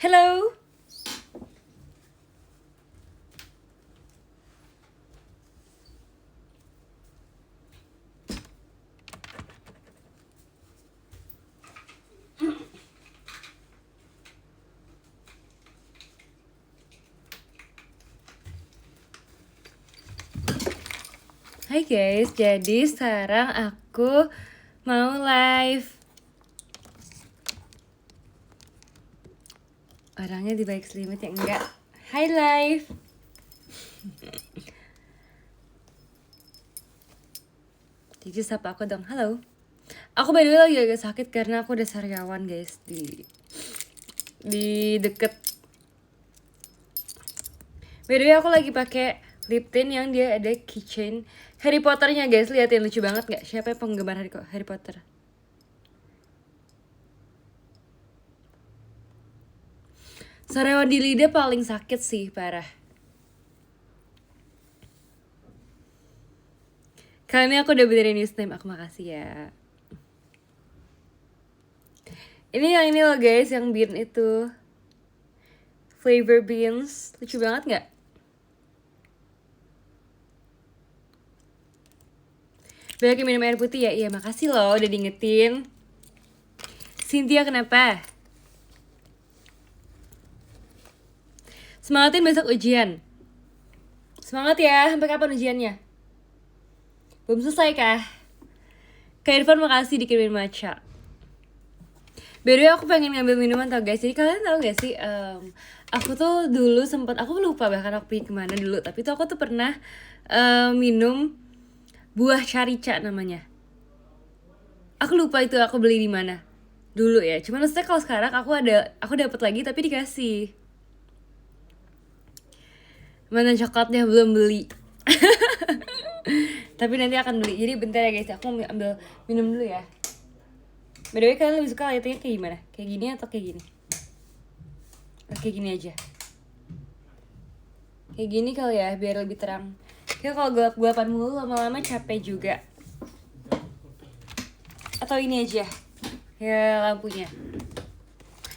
Hello. Hai guys, jadi sekarang aku mau live. Orangnya di balik selimut ya enggak. Hai live. Jadi sapa aku dong, halo. Aku by the way lagi agak sakit karena aku udah sariawan guys di deket. By the way aku lagi pakai lip tint yang dia ada keychain Harry Potternya guys, liatin lucu banget nggak? Siapa yang penggemar Harry Potter? Sariawan di lidah paling sakit sih, parah. Kali ini aku udah benerin username, aku makasih ya. Ini yang ini loh guys, yang bean itu flavor beans, lucu banget nggak? Banyak minum air putih ya, iya makasih loh udah diingetin. Cynthia kenapa? Semangatin besok ujian. Semangat ya, sampai kapan ujiannya? Belum selesai kah? Kak Irfan makasih dikirimin matcha. By the way aku pengen ngambil minuman tau guys. Jadi kalian tau gak sih, aku tuh dulu sempet, aku lupa bahkan aku pergi kemana dulu, tapi tuh aku tuh pernah minum buah carica namanya. Aku lupa itu aku beli di mana dulu ya. Cuman maksudnya kalau sekarang aku dapat lagi tapi dikasih. Mana coklatnya belum beli. Tapi nanti akan beli. Jadi bentar ya guys, aku ambil minum dulu ya. By the way kalian lebih suka liatnya kayak gimana? Kayak gini atau kayak gini? Kayak gini aja. Kayak gini kali ya, biar lebih terang. Kayak kalau gelap-gelapan mulu lama-lama capek juga. Atau ini aja, ya lampunya.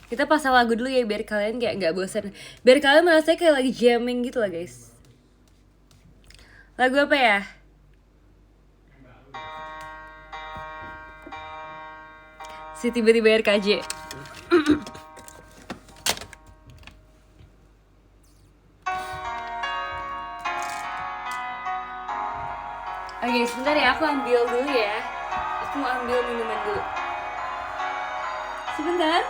Kita pasang lagu dulu ya biar kalian kayak nggak bosan. Biar kalian merasa kayak lagi jamming gitu lah guys. Lagu apa ya? Si tiba-tiba RKJ. Oke, sebentar ya, aku ambil dulu ya. Aku mau ambil minuman dulu. Sebentar.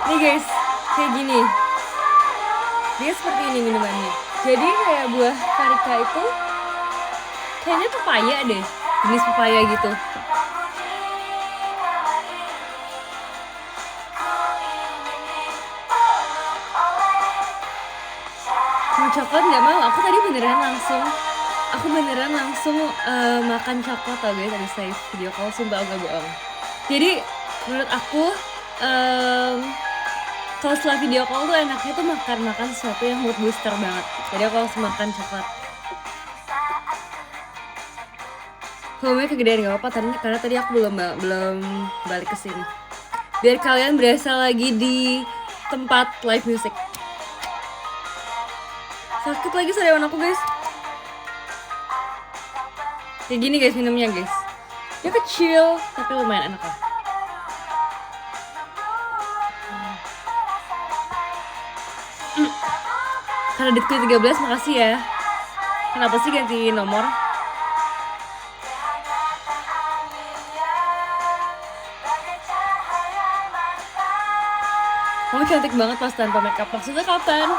Nih guys, kayak gini. Dia seperti ini minumannya. Jadi kayak buah karika itu kayaknya pepaya deh, jenis pepaya gitu. Mau coklat nggak mau, aku tadi beneran langsung makan coklat tau guys, abis saya video call, sumpah gak bohong. Jadi menurut aku kalau setelah video call tuh enaknya tuh makan sesuatu yang mood booster banget. Jadi aku langsung makan coklat. Ngomongnya kegedean gak apa-apa karena tadi aku belum balik ke sini. Biar kalian berasa lagi di tempat live music. Sakit lagi sariawan aku guys. Kayak gini guys minumnya guys. Dia kecil tapi lumayan enak lah. Karena ditku 13 makasih ya. Kenapa sih ganti nomor? Kamu cantik banget pas tanpa makeup. Maksudnya kapan?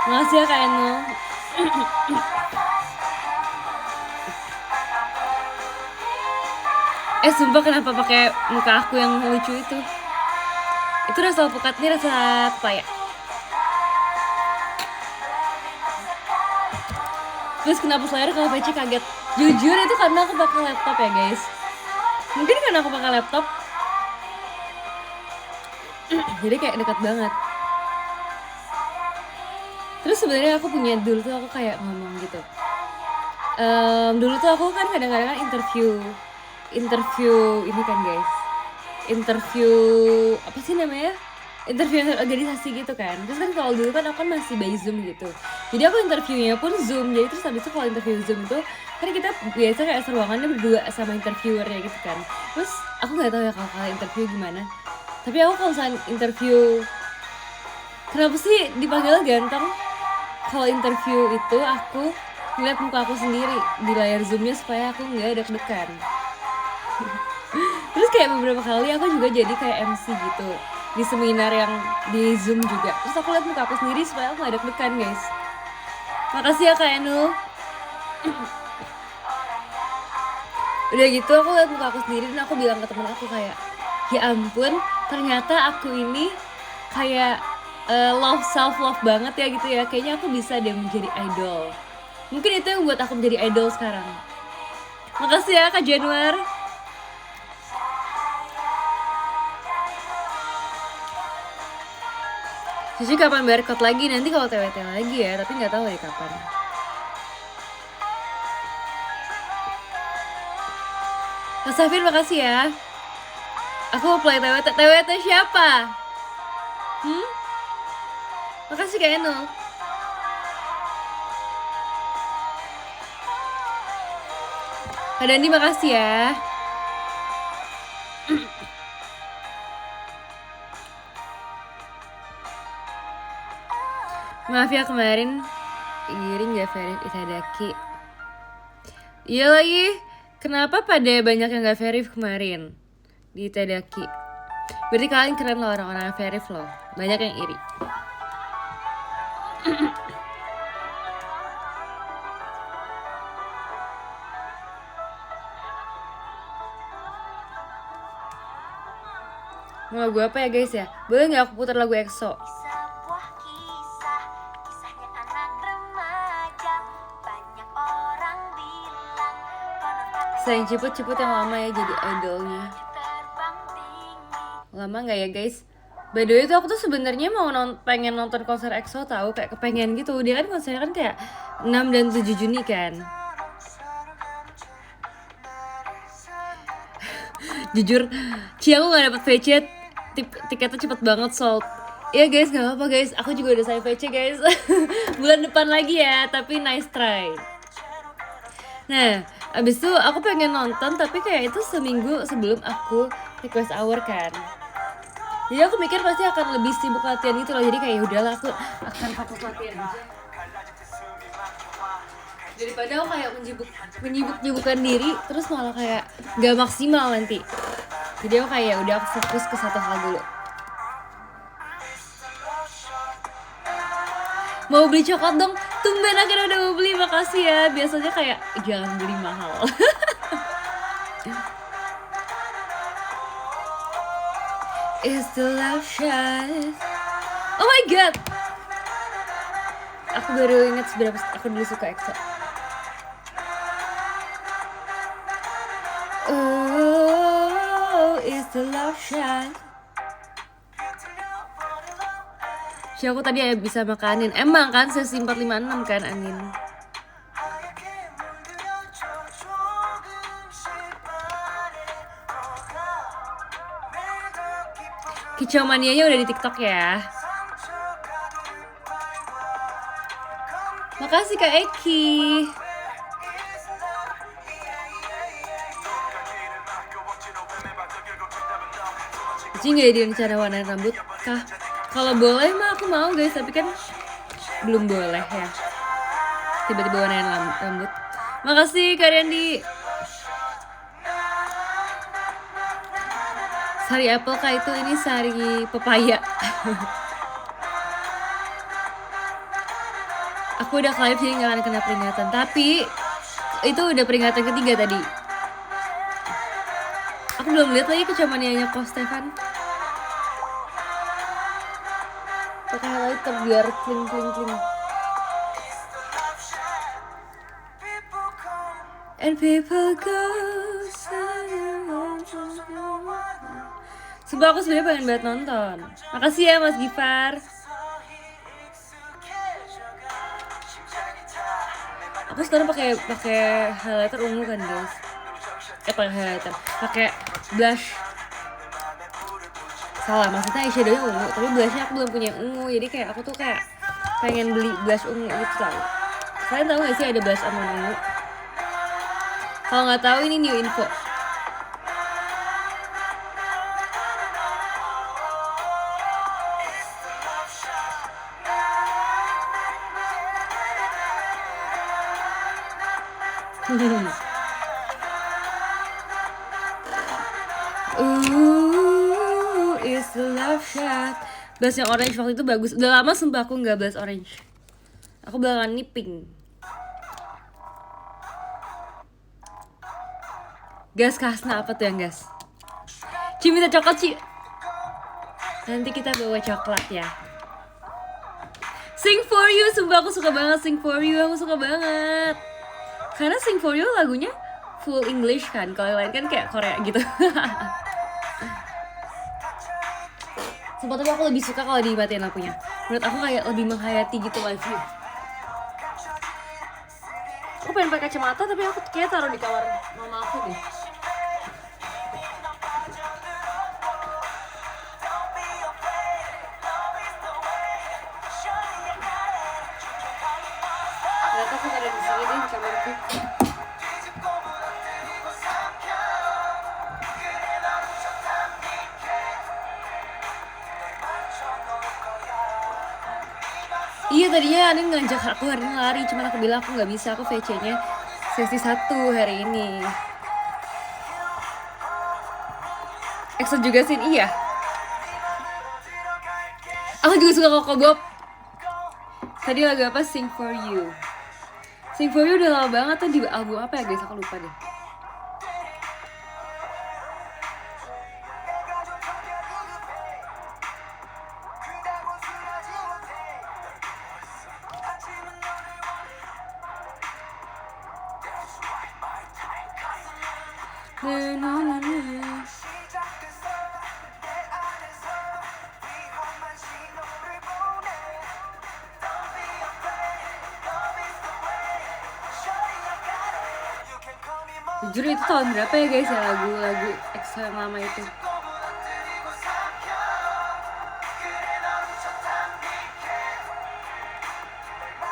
Makasih ya Kak Eno. Sumpah kenapa pakai muka aku yang lucu itu? Itu rasa alpukat, ini rasa pepaya. Terus kenapa layar kalau PC kaget? Jujur itu karena aku pakai laptop ya guys. Mungkin karena aku pakai laptop, jadi kayak dekat banget. Terus sebenarnya aku punya dulu tuh aku kayak ngomong gitu. Dulu tuh aku kan kadang-kadang interview ini kan guys. Interview apa sih namanya? Interview organisasi gitu kan. Terus kan kalau dulu kan aku kan masih by Zoom gitu. Jadi aku interviewnya pun Zoom. Jadi terus habis itu kalau interview Zoom itu kan kita biasa kayak seruangannya berdua sama interviewernya gitu kan. Terus aku nggak tahu ya kalau kalian interview gimana. Tapi aku kalau misalnya interview, kenapa sih dipanggil ganteng? Kalau interview itu aku ngeliat muka aku sendiri di layar Zoomnya supaya aku nggak deg-degan. Terus kayak beberapa kali aku juga jadi kayak MC gitu di seminar yang di Zoom juga. Terus aku lihat muka aku sendiri supaya aku gak deg-degan guys. Makasih ya Kak Enu. Udah gitu aku lihat muka aku sendiri dan aku bilang ke teman aku kayak, ya ampun ternyata aku ini kayak self love banget ya gitu ya. Kayaknya aku bisa deh menjadi idol. Mungkin itu yang buat aku menjadi idol sekarang. Makasih ya Kak Januar. Cici kapan bayar kot lagi? Nanti kalau TWT lagi ya, tapi nggak tahu deh kapan. Mas Safir makasih ya. Aku mau play TWT. TWT siapa? Makasih Kak Eno. Kak Dandi makasih ya. Maaf ya kemarin Iri gak verif Itadaki. Iya lagi, kenapa pada banyak yang gak verif kemarin di Itadaki? Berarti kalian keren loh orang-orang yang verif loh. Banyak yang iri. Mau lagu apa ya guys ya? Boleh gak aku putar lagu EXO? Sayang cepet-cepet yang lama ya jadi idolnya. Lama nggak ya guys? By the way tuh aku tuh sebenarnya mau pengen nonton konser EXO tahu, kayak kepengen gitu. Dia kan konsernya kan kayak 6 dan 7 Juni kan. Jujur, aku nggak dapet VC, tiketnya cepet banget sold. Ya guys, nggak apa-apa guys. Aku juga udah saya VC guys. Bulan depan lagi ya, tapi nice try. Nah, abis itu aku pengen nonton tapi kayak itu seminggu sebelum aku request hour kan. Jadi aku mikir pasti akan lebih sibuk latihan gitu loh. Jadi kayak udahlah aku akan fokus latihan aja. Daripada aku kayak menyibuk-nyibukkan diri terus malah kayak gak maksimal nanti. Jadi aku kayak udah aku fokus ke satu hal dulu. Mau beli coklat dong. Tumben akhirnya udah mau beli, makasih ya. Biasanya kayak jangan beli mahal. Is the love shot. Oh my god. Aku baru ingat seberapa aku dulu suka EXO. Oh, is the love shot. Si aku tadi bisa makanin. Emang kan sesi 456 kan angin. Kicau manianya udah di TikTok ya. Makasih Kak Eki. Jadi gak ada cara warnain rambut kah? Kalau boleh mah aku mau guys, tapi kan belum boleh ya. Tiba-tiba warnain rambut. Makasih Kak Randi. Sari apple kah itu? Ini sari pepaya. Aku udah live jadi gak akan kena peringatan. Tapi itu udah peringatan ketiga tadi. Aku belum lihat lagi kecamanianya Ko Stefan. Pakai highlighter biar kling. And people go. Sumpah aku sebenarnya pengen banget nonton. Makasih ya Mas Gifar. Aku sekarang pakai highlighter ungu kan guys. Pakai highlighter, pakai blush. Salah, maksudnya eyeshadownya ungu, tapi blushnya aku belum punya ungu. Jadi kayak aku tuh kayak pengen beli blush ungu gitu tau. Kalian tahu gak sih ada blush on ungu? Kalau nggak tahu ini new info. Is the love shot. Blush yang orange waktu itu bagus. Udah lama sumpah aku nggak blush orange. Aku belakangan ini pink. Gas Kasna apa tuh yang gas? Ci minta coklat Ci. Nanti kita bawa coklat ya. Sing for You, sumpah aku suka banget Sing for You, aku suka banget. Karena Sing for You lagunya full English kan, kalau yang lain kan kayak Korea gitu. Sumpah tapi aku lebih suka kalau dimatiin lampunya. Menurut aku kayak lebih menghayati gitu live-nya. Aku pengen pakai kacamata tapi aku kayak taruh di kamar mama aku deh. Ternyata aku taruh di sini deh di kamarku. Iya tadinya Anin ngajak aku hari ini lari, cuman aku bilang aku nggak bisa, aku VC-nya sesi 1 hari ini. EXO juga sih, iya. Aku juga suka Koko Bob. Tadi lagu apa? Sing for You. Sing for You udah lama banget tuh di album apa ya guys? Aku lupa deh. Jujur itu tahun berapa ya guys ya lagu-lagu EXO yang lama itu?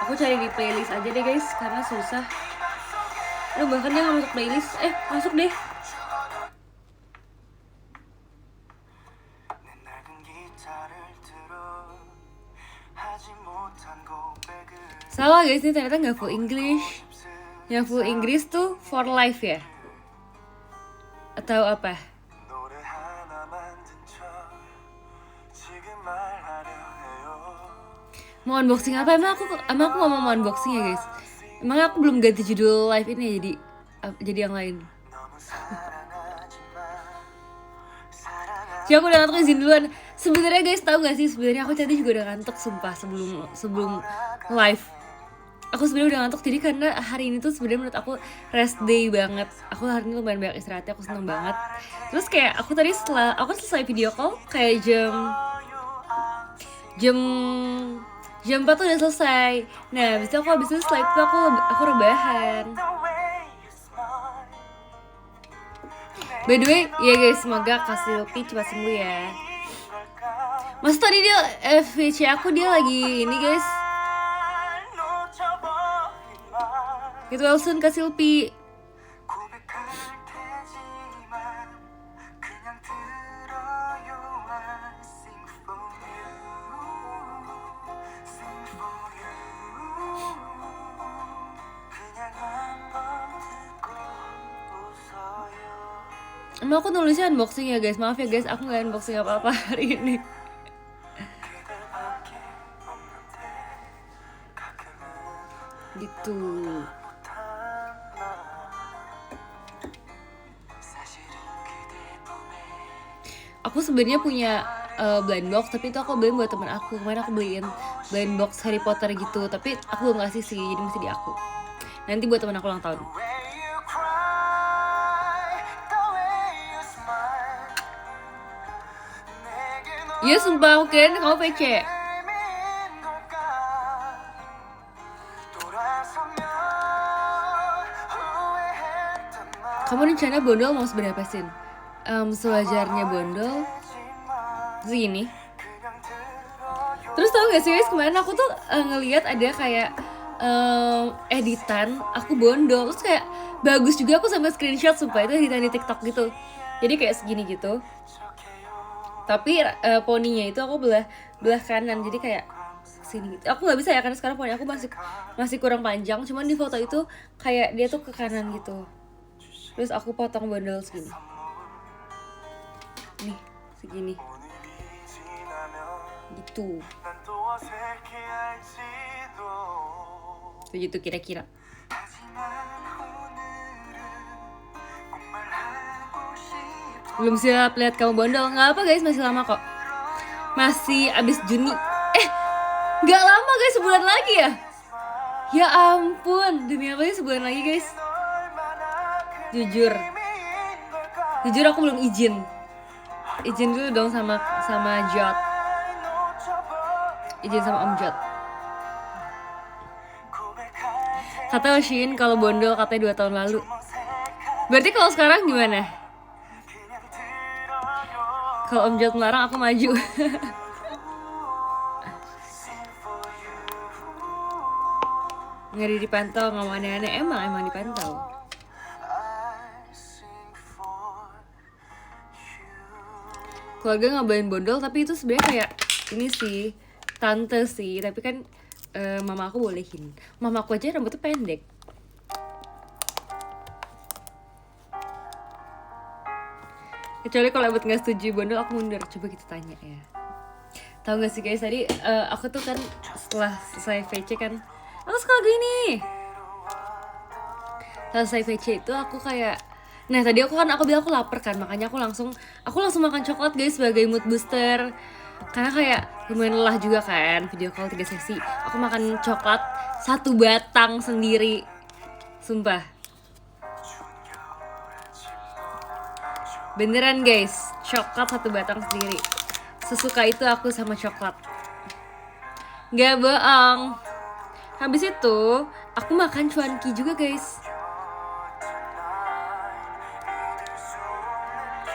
Aku cari di playlist aja deh guys, karena susah. Aduh bahkan dia gak masuk playlist. Masuk deh. Salah guys, ini ternyata gak full English. Yang full Inggris tuh For Life ya? Atau apa? Mau unboxing apa? Emang aku gak mau unboxing ya guys. Emang aku belum ganti judul live ini ya, jadi yang lain. Jadi aku udah ngantuk, izin duluan. Sebenarnya guys, tahu gak sih, sebenarnya aku tadi juga udah ngantuk sumpah sebelum live. Aku sebenarnya udah ngantuk, jadi karena hari ini tuh sebenarnya menurut aku rest day banget. Aku hari ini lumayan banyak istirahatnya, aku seneng banget. Terus kayak aku tadi setelah aku selesai video call kayak jam 4 tuh udah selesai. Nah, habis itu setelah itu aku rebahan. By the way, ya guys, semoga Kasylpi cepat sembuh ya. Mas tadi dia VC aku dia lagi ini guys. Get well soon Kasylpi. Emang aku nulisnya unboxing ya guys, maaf ya guys, aku gak unboxing apa-apa hari ini. Gitu. Aku sebenarnya punya blind box, tapi itu aku beliin buat temen aku. Kemarin aku beliin blind box Harry Potter gitu, tapi aku belum kasih sih, jadi mesti di aku. Nanti buat temen aku ulang tahun. Iya sumpah, aku kirain kamu PC. Kamu rencana bondol mau seberapa Sin? Sewajarnya bondol segini. Terus tau gak sih guys, kemarin aku tuh ngeliat ada kayak editan aku bondol. Terus kayak bagus juga, aku sampai screenshot sumpah, itu editan di TikTok gitu. Jadi kayak segini gitu. Tapi poninya itu aku belah kanan, jadi kayak sini gitu. Aku nggak bisa ya karena sekarang poni aku masih kurang panjang. Cuman di foto itu kayak dia tuh ke kanan gitu. Terus aku potong bondol segini. Nih, segini. Gitu. Begitu kira-kira. Belum siap lihat kamu bondol. Nggak apa guys, masih lama kok. Masih abis Juni. Nggak lama guys, sebulan lagi ya. Ya ampun, demi apa sih sebulan lagi guys? Jujur aku belum izin dulu dong sama Jot. Izin sama Om Jot. Kata Oshin kalau bondol katanya 2 tahun lalu. Berarti kalau sekarang gimana? Kalau Om Jot melarang aku maju. Ngeri dipantau, nggak mau aneh-aneh. Emang dipantau. Keluarga ngabain bondol, tapi itu sebenarnya kayak ini sih, tante sih. Tapi kan mama aku bolehin. Mama aku aja rambutnya pendek. Kecuali kalau abad gak setuju bondol, aku mundur. Coba kita tanya ya. Tahu gak sih guys, tadi aku tuh kan setelah selesai VC kan, aku suka lagu ini. Setelah selesai VC itu aku kayak, nah tadi aku bilang aku lapar kan, makanya aku langsung makan coklat guys sebagai mood booster. Karena kayak lumayan lelah juga kan, video call 3 sesi. Aku makan coklat 1 batang sendiri. Sumpah. Beneran guys, coklat 1 batang sendiri. Sesuka itu aku sama coklat. Gak bohong. Habis itu, aku makan cuanki juga guys.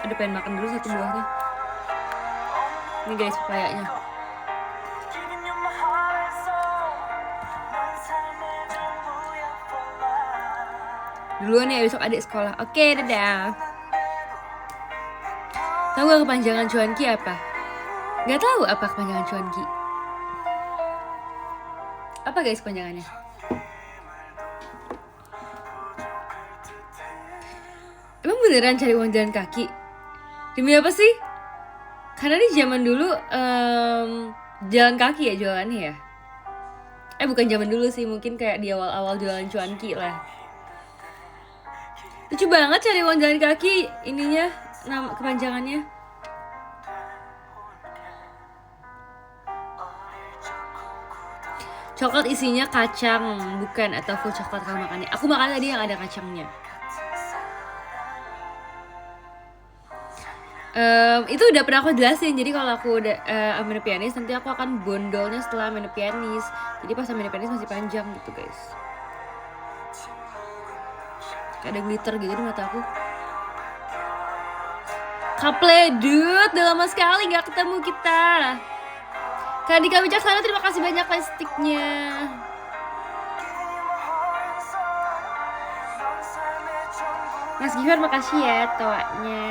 Aduh, pengen makan dulu 1 buahnya. Ini guys, papayanya. Duluan ya, besok adik sekolah. Oke, dadah. Tahu gak kepanjangan cuanki apa? Gak tahu apa kepanjangan cuanki. Apa guys kepanjangannya? Emang beneran cari uang jalan kaki? Demi apa sih? Karena di zaman dulu jalan kaki ya jualannya ya. Bukan zaman dulu sih, mungkin kayak di awal-awal jualan cuanki lah. Lucu banget cari uang jalan kaki ininya, nama kepanjangannya. Coklat isinya kacang, bukan, atau full coklat kalau makannya. Aku makan tadi yang ada kacangnya. Itu udah pernah aku jelasin. Jadi kalau aku udah Amina Pianis, nanti aku akan bondolnya setelah Amina Pianis. Jadi pas Amina Pianis masih panjang gitu guys. Kayak ada glitter gitu di mata aku. Kapledut, udah lama sekali gak ketemu kita. Kak Dika Wijaksana, terima kasih banyak plastiknya. Mas Gifar, makasih ya toanya.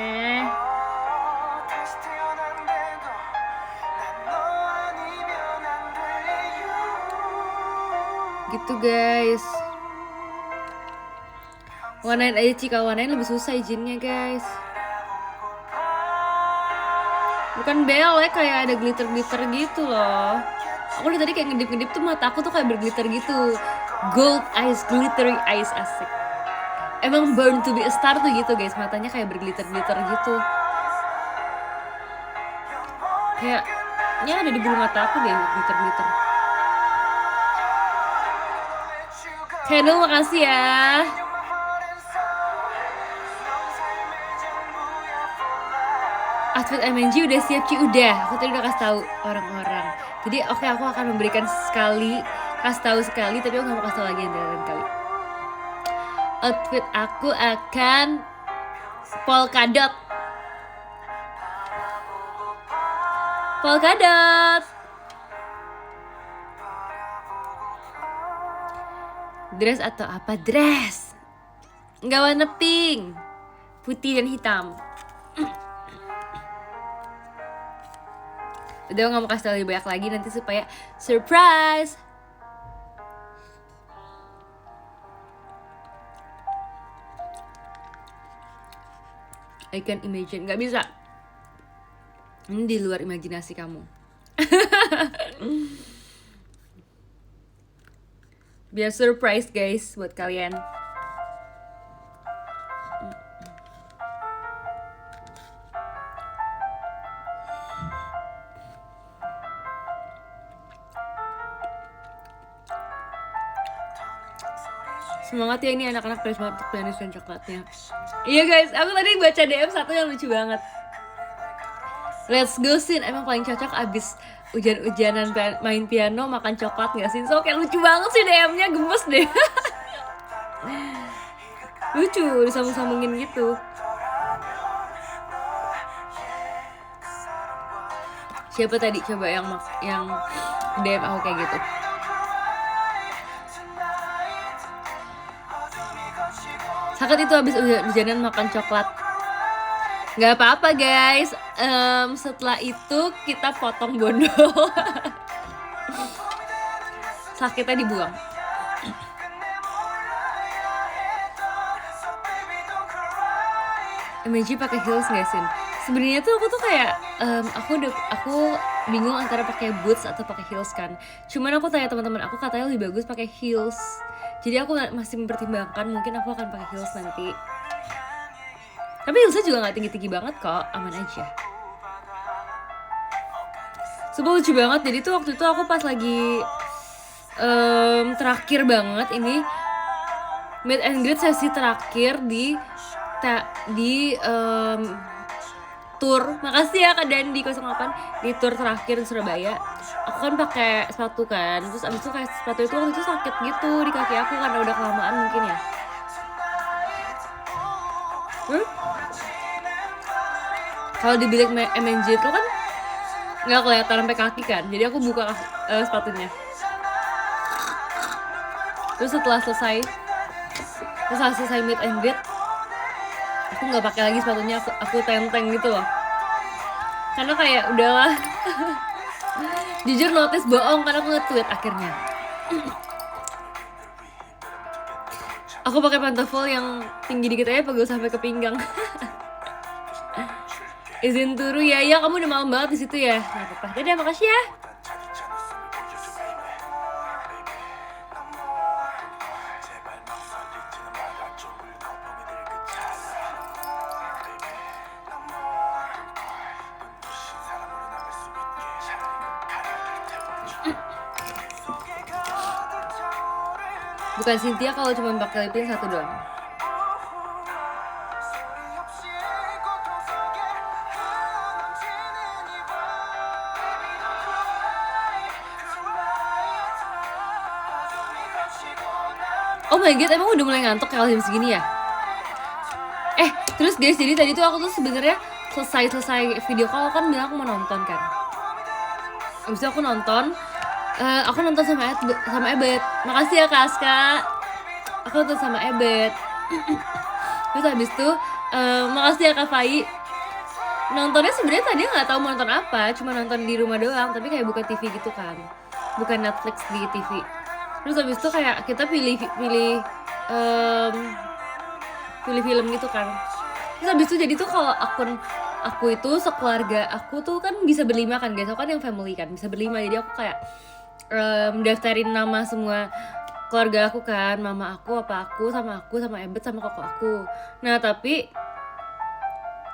Gitu guys. Warnain aja Ci, kalau warnain lebih susah izinnya guys. Bukan belek, kayak ada glitter-glitter gitu loh. Aku tadi kayak ngedip-ngedip tuh mata aku tuh kayak berglitter gitu. Gold eyes, glittery eyes, asik. Emang born to be a star tuh gitu guys, matanya kayak berglitter-glitter gitu. Kayaknya ada di bulu mata aku deh, glitter-glitter. Kendall, makasih ya. Outfit MNG udah siap Ci, udah. Aku tadi udah kasih tahu orang-orang. Jadi oke, aku akan memberikan kasih tahu sekali, tapi aku nggak mau kasih tahu lagi yang lain kali. Outfit aku akan polka dot. Polka dot. Dress atau apa? Dress. Nggak warna pink, putih dan hitam. Udah gak mau kasih tau lebih banyak lagi nanti supaya surprise. I can imagine, gak bisa. Ini di luar imajinasi kamu. Biar surprise guys buat kalian. Semangat ya ini anak-anak, pada semangat untuk pianis dan coklatnya. Iya guys, aku tadi baca DM satu yang lucu banget. Let's go Sin, emang paling cocok abis hujan-hujanan main piano makan coklat gak sih? So kayak lucu banget sih DM-nya, gemes deh. Lucu, disambung-sambungin gitu. Siapa tadi coba yang DM aku kayak gitu? Sakit itu habis hujanan makan coklat. Gak apa-apa guys. Setelah itu kita potong bondol. Sakitnya dibuang. MG pakai heels gak sih? Sebenarnya tuh aku tuh kayak aku bingung antara pakai boots atau pakai heels kan. Cuman aku tanya teman-teman aku, katanya lebih bagus pakai heels. Jadi aku masih mempertimbangkan, mungkin aku akan pakai heels nanti. Tapi heelsnya juga nggak tinggi-tinggi banget kok, aman aja. Sumpah lucu banget. Jadi tuh waktu itu aku pas lagi terakhir banget ini meet and greet sesi terakhir di tour. Makasih ya Kak Dandi 08 di tour terakhir di Surabaya. Aku kan pakai sepatu kan, terus abis itu kayak sepatu itu waktu itu sakit gitu di kaki aku karena udah kelamaan mungkin ya. Kalau di bilik MNJ itu kan nggak kelihatan sampai kaki kan, jadi aku buka sepatunya. Terus setelah selesai meet and greet, aku nggak pakai lagi sepatunya, aku tenteng gitu loh. Karena kayak udahlah. Jujur notice bohong karena aku nge-tweet akhirnya. Aku pakai pantofel yang tinggi dikit aja pegel sampai ke pinggang. Izin turu ya, kamu udah malam banget di situ ya. Nggak apa-apa. Dadah, makasih ya. Bukan Cynthia kalau cuma pakai lip satu doang. Oh my god, emang udah mulai ngantuk kalau jam segini ya? Terus guys, jadi tadi tuh aku tuh sebenarnya selesai video call kan bilang aku mau nonton kan. Abis itu aku nonton sama Ebet. Makasih ya Kak Aska. Aku nonton sama Ebet. Terus habis itu makasih ya Kak Fai. Nontonnya sebenarnya tadi nggak tahu mau nonton apa, cuma nonton di rumah doang, tapi kayak buka TV gitu kan, bukan Netflix di TV. Terus habis itu kayak kita pilih film gitu kan. Terus habis itu jadi tuh kalau akun aku itu sekeluarga aku tuh kan bisa berlima kan guys, aku kan yang family kan bisa berlima, jadi aku kayak daftarin nama semua keluarga aku kan, mama aku, papa aku sama Ebet sama koko aku. Nah tapi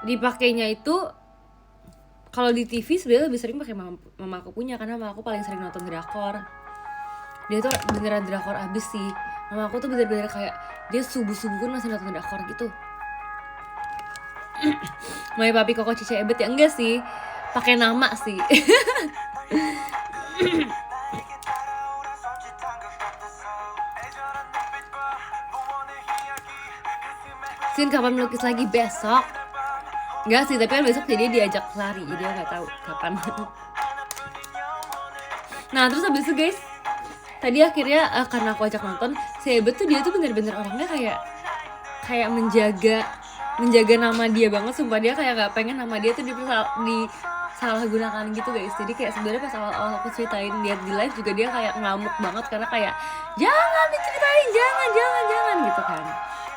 dipakainya itu kalau di TV sebenarnya lebih sering pakai mama aku punya, karena mama aku paling sering nonton drakor. Dia tuh beneran drakor abis sih. Mama aku tuh bener-bener kayak dia subuh-subuh masih nonton drakor gitu. Mami, papi, koko, cici, Ebet ya enggak sih, pakai nama sih. Sin kapan melukis lagi? Besok. Enggak sih, tapi kan besok jadi diajak lari, jadi dia nggak tahu kapan. Nah terus habis itu guys, tadi akhirnya karena aku ajak nonton, si Ebet tuh dia tuh bener-bener orangnya kayak menjaga nama dia banget, sumpah. Dia kayak nggak pengen nama dia tuh disalahgunakan gitu guys. Jadi kayak sebenarnya pas awal aku ceritain dia di live juga dia kayak ngamuk banget, karena kayak jangan diceritain, jangan gitu kan.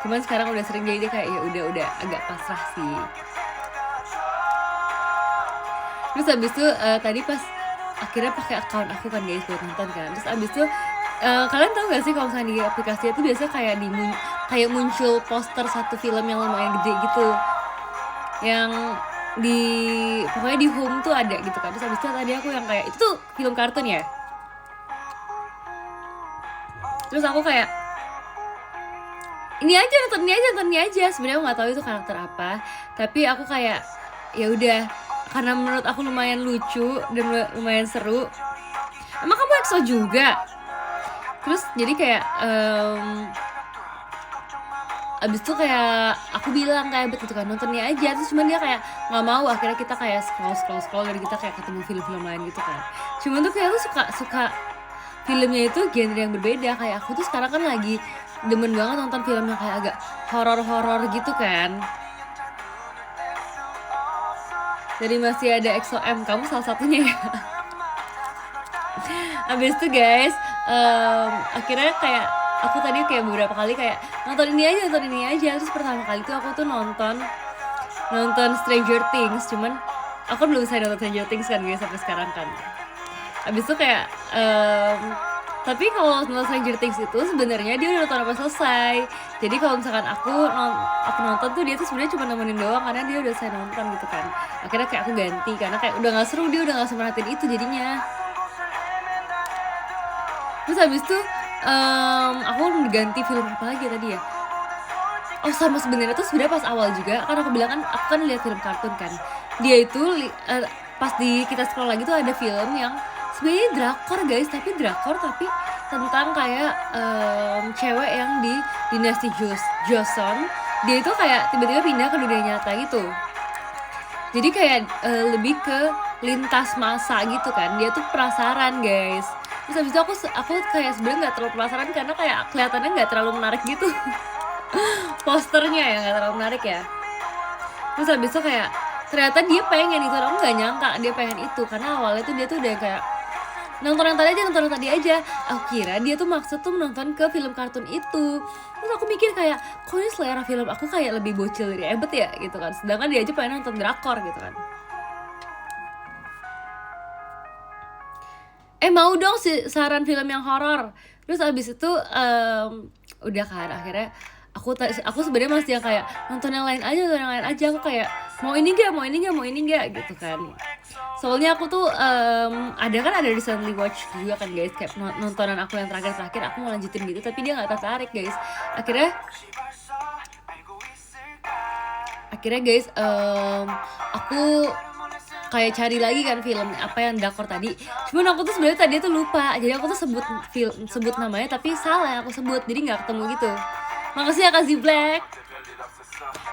Cuman sekarang udah sering, jadi dia kayak ya udah agak pasrah sih. Terus abis itu tadi pas akhirnya pakai account aku kan guys buat nonton kan. Terus abis itu kalian tahu gak sih kalau misalnya di aplikasi itu biasanya kayak muncul poster satu film yang lumayan gede gitu, yang pokoknya di home tuh ada gitu kan. Terus abis itu tadi aku yang kayak itu tuh film kartun ya. Terus aku kayak ini aja nonton ini aja. Sebenarnya aku nggak tahu itu karakter apa, tapi aku kayak ya udah, karena menurut aku lumayan lucu dan lumayan seru. Emang kamu EXO juga? Terus jadi kayak abis itu kayak aku bilang kayak betul kan nontonnya aja. Terus cuman dia kayak nggak mau. Akhirnya kita kayak scroll dan kita kayak ketemu film-film lain gitu kan. Cuman tuh kayak tuh suka filmnya itu genre yang berbeda. Kayak aku tuh sekarang kan lagi demen banget nonton film yang kayak agak horor gitu kan. Jadi masih ada EXO-M, kamu salah satunya ya. Abis itu guys, akhirnya kayak aku tadi kayak beberapa kali kayak nonton ini aja. Terus pertama kali tuh aku tuh nonton Stranger Things. Cuman aku belum bisa nonton Stranger Things kan guys sampai sekarang kan. Abis itu kayak tapi kalau nonton Stranger Things itu sebenarnya dia udah nonton apa selesai. Jadi kalau misalkan aku nonton tuh dia tuh sebenarnya cuma nemenin doang, karena dia udah selesai nonton gitu kan. Akhirnya kayak aku ganti karena kayak udah nggak seru, dia udah nggak semerhatiin itu jadinya. Terus habis itu aku ganti film apa lagi tadi ya? Oh sama, sebenarnya tuh sebenarnya pas awal juga kan aku bilang kan aku kan lihat film kartun kan. Dia itu pas kita scroll lagi tuh ada film yang sebenarnya drakor guys, tapi tentang kayak cewek yang di dinasti Joseon. Dia itu kayak tiba-tiba pindah ke dunia nyata gitu. Jadi kayak lebih ke lintas masa gitu kan. Dia tuh penasaran guys. Terus habis itu aku kayak sebenarnya nggak terlalu penasaran karena kayak kelihatannya nggak terlalu menarik gitu. Posternya ya nggak terlalu menarik ya. Terus habis itu kayak ternyata dia pengen itu, aku nggak nyangka dia pengen itu, karena awalnya tuh dia tuh udah kayak nonton yang tadi aja. Aku kira dia tuh maksud tuh menonton ke film kartun itu. Terus aku mikir kayak kok ini selera film aku kayak lebih bocil dari Ebet ya gitu kan, sedangkan dia aja pengen nonton drakor gitu kan. Mau dong saran film yang horor. Terus abis itu udah kan akhirnya aku sebenarnya masih yang kayak nonton yang lain aja. Aku kayak mau ini enggak gitu kan. Soalnya aku tuh ada recently watch juga kan guys, kayak nontonan aku yang terakhir aku mau lanjutin gitu tapi dia nggak tertarik guys. Akhirnya guys, aku kayak cari lagi kan film apa yang drakor tadi. Cuman aku tuh sebenarnya tadi tuh lupa, jadi aku tuh sebut namanya tapi salah yang aku sebut, jadi nggak ketemu gitu. Makasih ya Kak Black.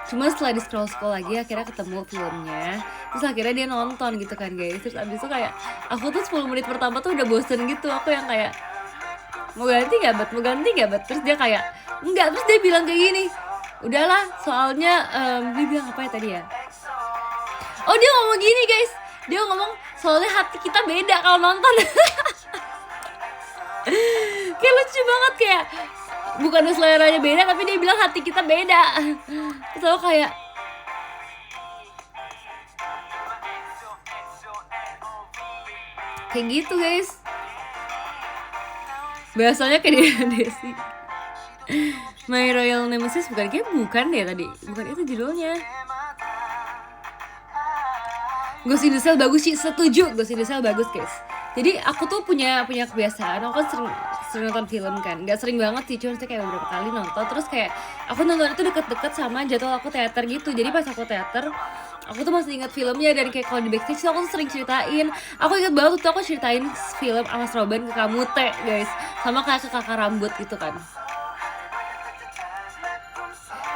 Cuma setelah di scroll lagi akhirnya ketemu filmnya, terus akhirnya dia nonton gitu kan guys. Terus abis itu kayak aku tuh 10 menit pertama tuh udah bosen gitu, aku yang kayak mau ganti gak bet, terus dia kayak enggak, terus dia bilang kayak gini, udahlah soalnya dia bilang apa ya tadi ya, oh dia ngomong gini guys, dia ngomong soalnya hati kita beda kalau nonton. Kayak lucu banget, kayak bukan seleranya beda tapi dia bilang hati kita beda. Terus aku kayak gitu guys. Biasanya kayak Desi. My Royal Nemesis bukan deh tadi. Bukan itu judulnya. Ghost in the Shell bagus sih, setuju. Ghost in the Shell bagus guys. Jadi aku tuh punya kebiasaan, aku kan sering nonton film kan, nggak sering banget sih, cuma kayak beberapa kali nonton. Terus kayak aku nonton itu deket-deket sama jadwal aku teater gitu. Jadi pas aku teater, aku tuh masih ingat filmnya, dan kayak kalau di backstage aku tuh sering ceritain. Aku ingat banget tuh aku ceritain film Alas Roban ke kamu teh guys, sama kayak ke kakak rambut gitu kan.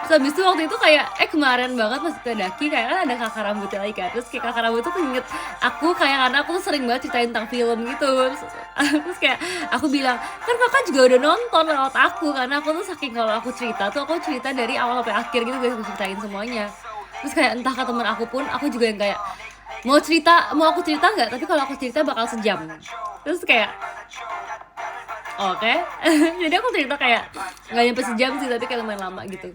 Terus habis itu waktu itu kayak kemarin banget pas kita daki, kayak kan ada kakak rambutnya lagi kan. Terus kayak kakak rambut tuh inget aku, kayak karena aku tuh sering banget ceritain tentang film gitu. Terus kayak aku bilang, kan kakak juga udah nonton lewat aku, karena aku tuh saking kalau aku cerita dari awal sampai akhir gitu guys, aku ceritain semuanya. Terus kayak entah ke temen aku pun, aku juga yang kayak mau aku cerita nggak, tapi kalau aku cerita bakal sejam. Terus kayak oke. Jadi aku cerita kayak nggak nyampe sejam sih, tapi kayak lumayan lama gitu.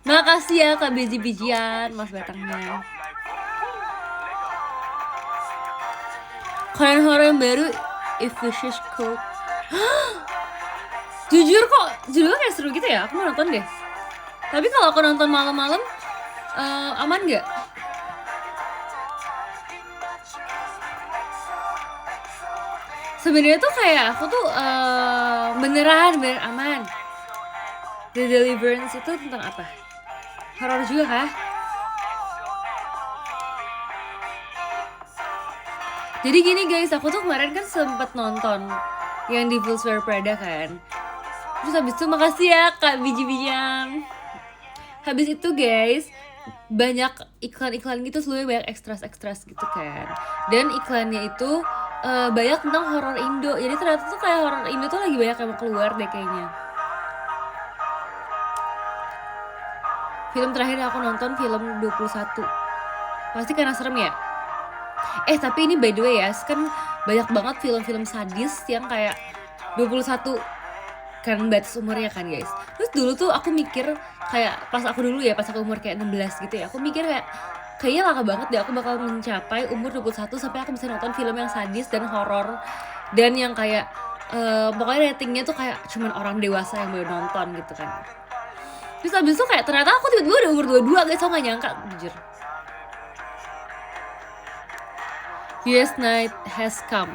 Makasih ya Kak biji-bijian Mas Batangnya. Korean horror yang baru If Wishes Could. Jujur kok judulnya kayak seru gitu ya, aku mau nonton deh. Tapi kalau aku nonton malam-malam aman nggak? Sebenarnya tuh kayak aku tuh beneran aman. The Deliverance itu tentang apa? Horor juga kah? Jadi gini guys, aku tuh kemarin kan sempet nonton yang Devil's Wear Prada kan. Terus habis itu makasih ya Kak biji-bijian. Habis itu guys, banyak iklan-iklan gitu, seluruhnya banyak ekstras gitu kan. Dan iklannya itu banyak tentang horor Indo. Jadi ternyata tuh kayak horor Indo tuh lagi banyak yang mau keluar deh kayaknya. Film terakhir aku nonton film 21. Pasti karena serem ya? Tapi ini by the way ya, kan banyak banget film-film sadis yang kayak 21 kan batas umurnya kan guys. Terus dulu tuh aku mikir kayak pas aku umur kayak 16 gitu ya, aku mikir kayaknya lama banget deh aku bakal mencapai umur 21 sampai aku bisa nonton film yang sadis dan horor, dan yang kayak pokoknya ratingnya tuh kayak cuman orang dewasa yang boleh nonton gitu kan. Terus abis itu kayak ternyata aku tiba-tiba udah umur 22 guys, aku gak nyangka jujur. Yes, night has come.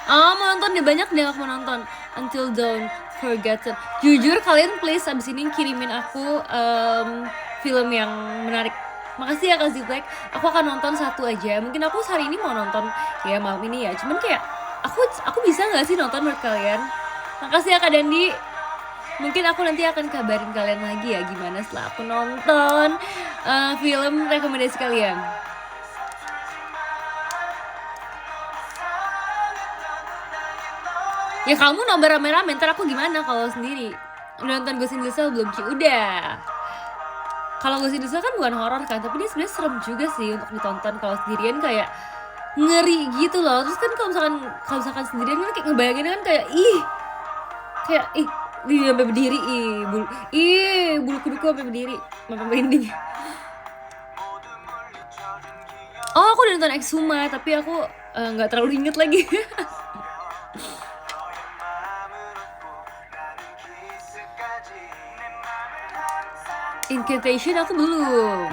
Mau nonton deh, banyak deh aku mau nonton. Until Dawn, Forgotten. Jujur kalian please abis ini kirimin aku film yang menarik. Makasih ya Kak Black. Aku akan nonton satu aja. Mungkin aku hari ini mau nonton ya malam ini ya. Cuman kayak aku bisa nggak sih nonton menurut kalian? Makasih ya Kak Dandi. Mungkin aku nanti akan kabarin kalian lagi ya gimana setelah aku nonton film rekomendasi kalian. Ya kamu nobar rame-rame, ntar aku gimana kalau sendiri? Udah nonton Ghost in the Shell belum Ci? Udah. Kalau Ghost in the Shell kan bukan horor kan, tapi dia sebenarnya serem juga sih untuk ditonton. Kalau sendirian kayak ngeri gitu loh. Terus kan kalau misalkan sendirian kan kayak ngebayangin kan kayak dia sampai berdiri, bulu kuduku sampai berdiri, sampai merinding. Oh, aku udah nonton Exhuma, tapi aku nggak terlalu inget lagi. Incantation aku belum.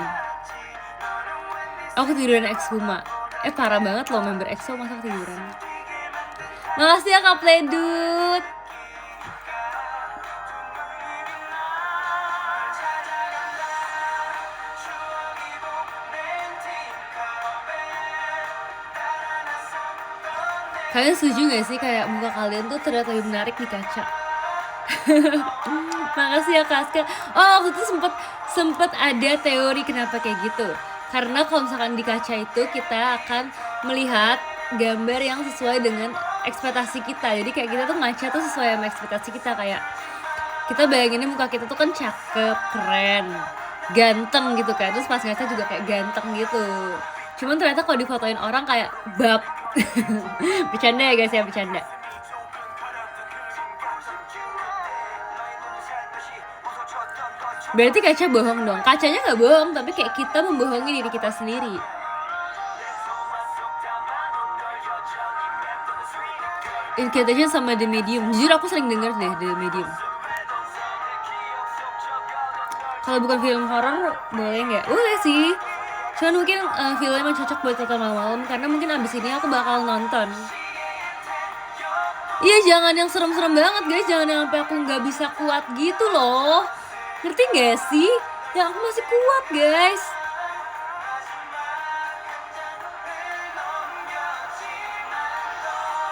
Aku ketiduran Exhuma. Parah banget loh member EXO masa ketiduran. Makasih ya Kak Pledut. Kalian setuju gak sih kayak muka kalian tuh terlihat lebih menarik di kaca? Makasih ya Kaska. Oh, waktu itu sempet ada teori kenapa kayak gitu. Karena kalau misalkan di kaca itu kita akan melihat gambar yang sesuai dengan ekspektasi kita. Jadi kayak kita tuh ngaca tuh sesuai sama ekspektasi kita, kayak kita bayanginnya muka kita tuh kan cakep, keren, ganteng gitu kan. Terus pas ngaca juga kayak ganteng gitu. Cuman ternyata kalau difotoin orang kayak bab. Bercanda ya guys ya, bercanda. Berarti kaca bohong dong. Kacanya nggak bohong, tapi kayak kita membohongi diri kita sendiri. Invitation sama The Medium. Jujur aku sering denger deh The Medium. Kalau bukan film horor boleh nggak? Boleh sih. Cuman mungkin film yang cocok buat tonton malam-malam, karena mungkin abis ini aku bakal nonton. Iya, jangan yang serem-serem banget guys. Jangan yang sampai aku nggak bisa kuat gitu loh. Ngerti gak sih? Ya aku masih kuat guys.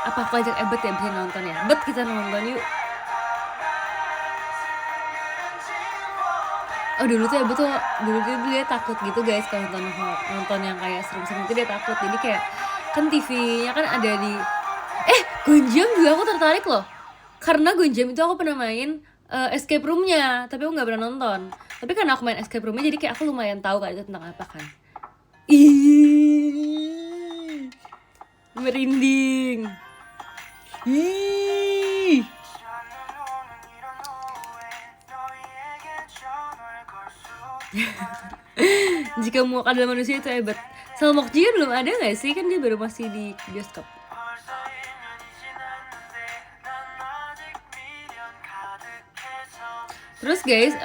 Apa aku ajak Ebet ya bisa nonton ya? Bet, kita nonton yuk. Oh dulu tuh Ebet tuh dia takut gitu guys kalau nonton yang kayak serem-serem itu dia takut. Jadi kayak kan TV-nya kan ada di Gonjam juga aku tertarik loh. Karena Gonjam itu aku pernah main escape room-nya, tapi aku nggak pernah nonton. Tapi karena aku main escape room-nya, jadi kayak aku lumayan tahu kan itu tentang apa kan. Ih, merinding. Ih. Jika muak adalah manusia itu hebat. Salmokji belum ada nggak sih? Kan dia baru masih di bioskop. Terus guys,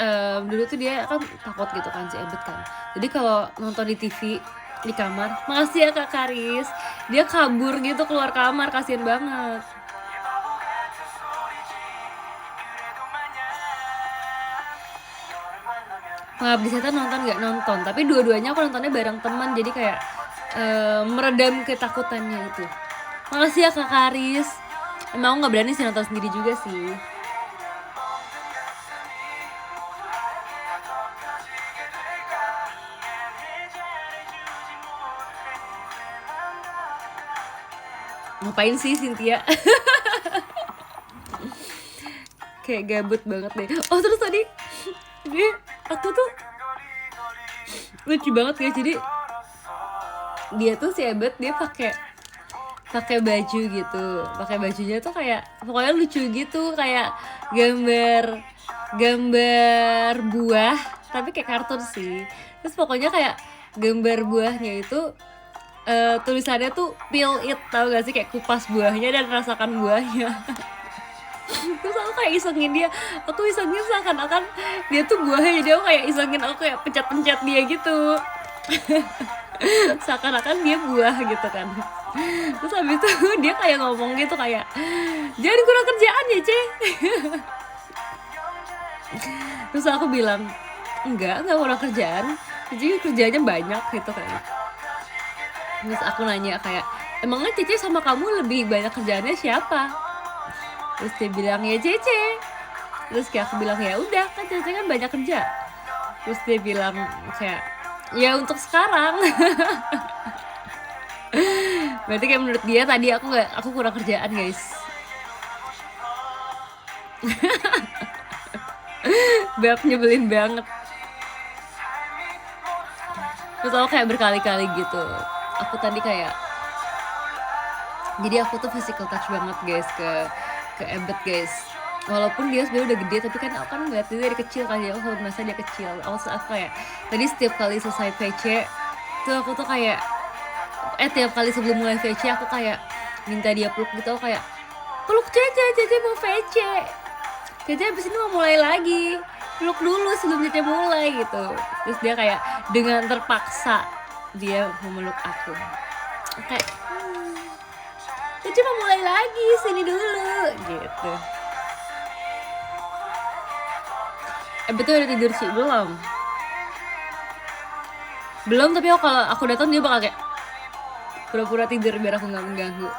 dulu tuh dia kan takut gitu kan si Ebet kan. Jadi kalau nonton di TV di kamar, makasih ya Kak Karis, dia kabur gitu keluar kamar, kasian banget. Pengabdi Setan nonton nggak? Nonton, tapi dua-duanya aku nontonnya bareng teman, jadi kayak meredam ketakutannya itu. Makasih ya Kak Karis. Emang aku nggak berani sih nonton sendiri juga sih. Ngapain sih Cynthia? Kayak gabut banget deh. Oh terus tadi aku tuh lucu banget ya. Jadi dia tuh si Ebet dia pakai baju gitu. Pakai bajunya tuh kayak pokoknya lucu gitu, kayak gambar buah tapi kayak kartun sih. Terus pokoknya kayak gambar buahnya itu tulisannya tuh peel it, tau gak sih, kayak kupas buahnya dan rasakan buahnya. Terus aku kayak isengin dia, aku isengin seakan-akan dia tuh buahnya, jadi aku kayak isengin, aku kayak pencet-pencet dia gitu. Seakan-akan dia buah gitu kan. Terus habis itu dia kayak ngomong gitu kayak, jangan kurang kerjaan ya Ce. Terus aku bilang, enggak kurang kerjaan, jadi kerjanya banyak gitu kan. Terus aku nanya kayak, emangnya Cece sama kamu lebih banyak kerjaannya siapa? Terus dia bilang ya Cece. Terus kayak aku bilang ya udah kan Cece kan banyak kerja. Terus dia bilang kayak ya untuk sekarang. Berarti kayak menurut dia tadi aku kurang kerjaan guys. Bab nyebelin banget. Terus aku kayak berkali-kali gitu. Aku tadi kayak, jadi aku tuh physical touch banget guys ke Ebet guys. Walaupun dia sebenarnya udah gede, tapi kan aku kan ngeliat dia dari kecil kan, aku selalu merasa dia kecil. Aku kayak tadi setiap kali selesai VC tuh aku tuh kayak tiap kali sebelum mulai VC aku kayak minta dia peluk gitu. Aku kayak peluk Cece mau VC, Cece abis ini mau mulai lagi, peluk dulu sebelum Cece mulai gitu. Terus dia kayak dengan terpaksa dia memeluk aku. Kayak kita cuma mulai lagi, sini dulu gitu. Betul udah tidur sih? Belum, tapi kalau aku datang dia bakal kayak pura-pura tidur biar aku nggak mengganggu.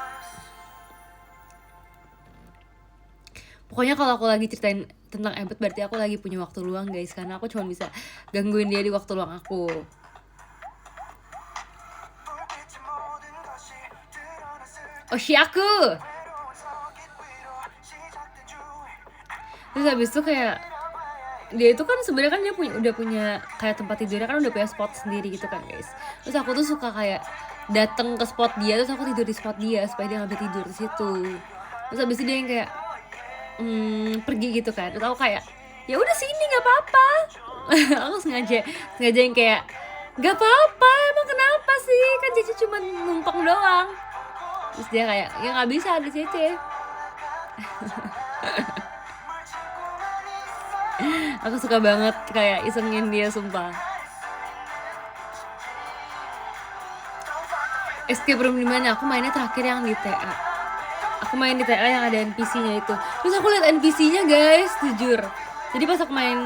Pokoknya kalau aku lagi ceritain tentang Ebet berarti aku lagi punya waktu luang guys, karena aku cuma bisa gangguin dia di waktu luang aku. Oshiaku. Terus habis itu kayak dia itu kan sebenarnya kan dia udah punya kayak tempat tidurnya kan, udah punya spot sendiri gitu kan guys. Terus aku tuh suka kayak datang ke spot dia, terus aku tidur di spot dia supaya dia nggak bisa tidur di situ. Terus habis itu dia yang kayak pergi gitu kan. Terus aku kayak ya udah sini nggak apa-apa. Aku sengaja yang kayak nggak apa-apa, emang kenapa sih, kan Cici cuma numpang doang. Terus dia kayak ya nggak bisa di Cici. Aku suka banget kayak isengin dia, sumpah. Escape room dimana? Aku mainnya terakhir yang di TA. Aku main di TA yang ada NPC-nya itu. Terus aku lihat NPC-nya guys, jujur. Jadi pas aku main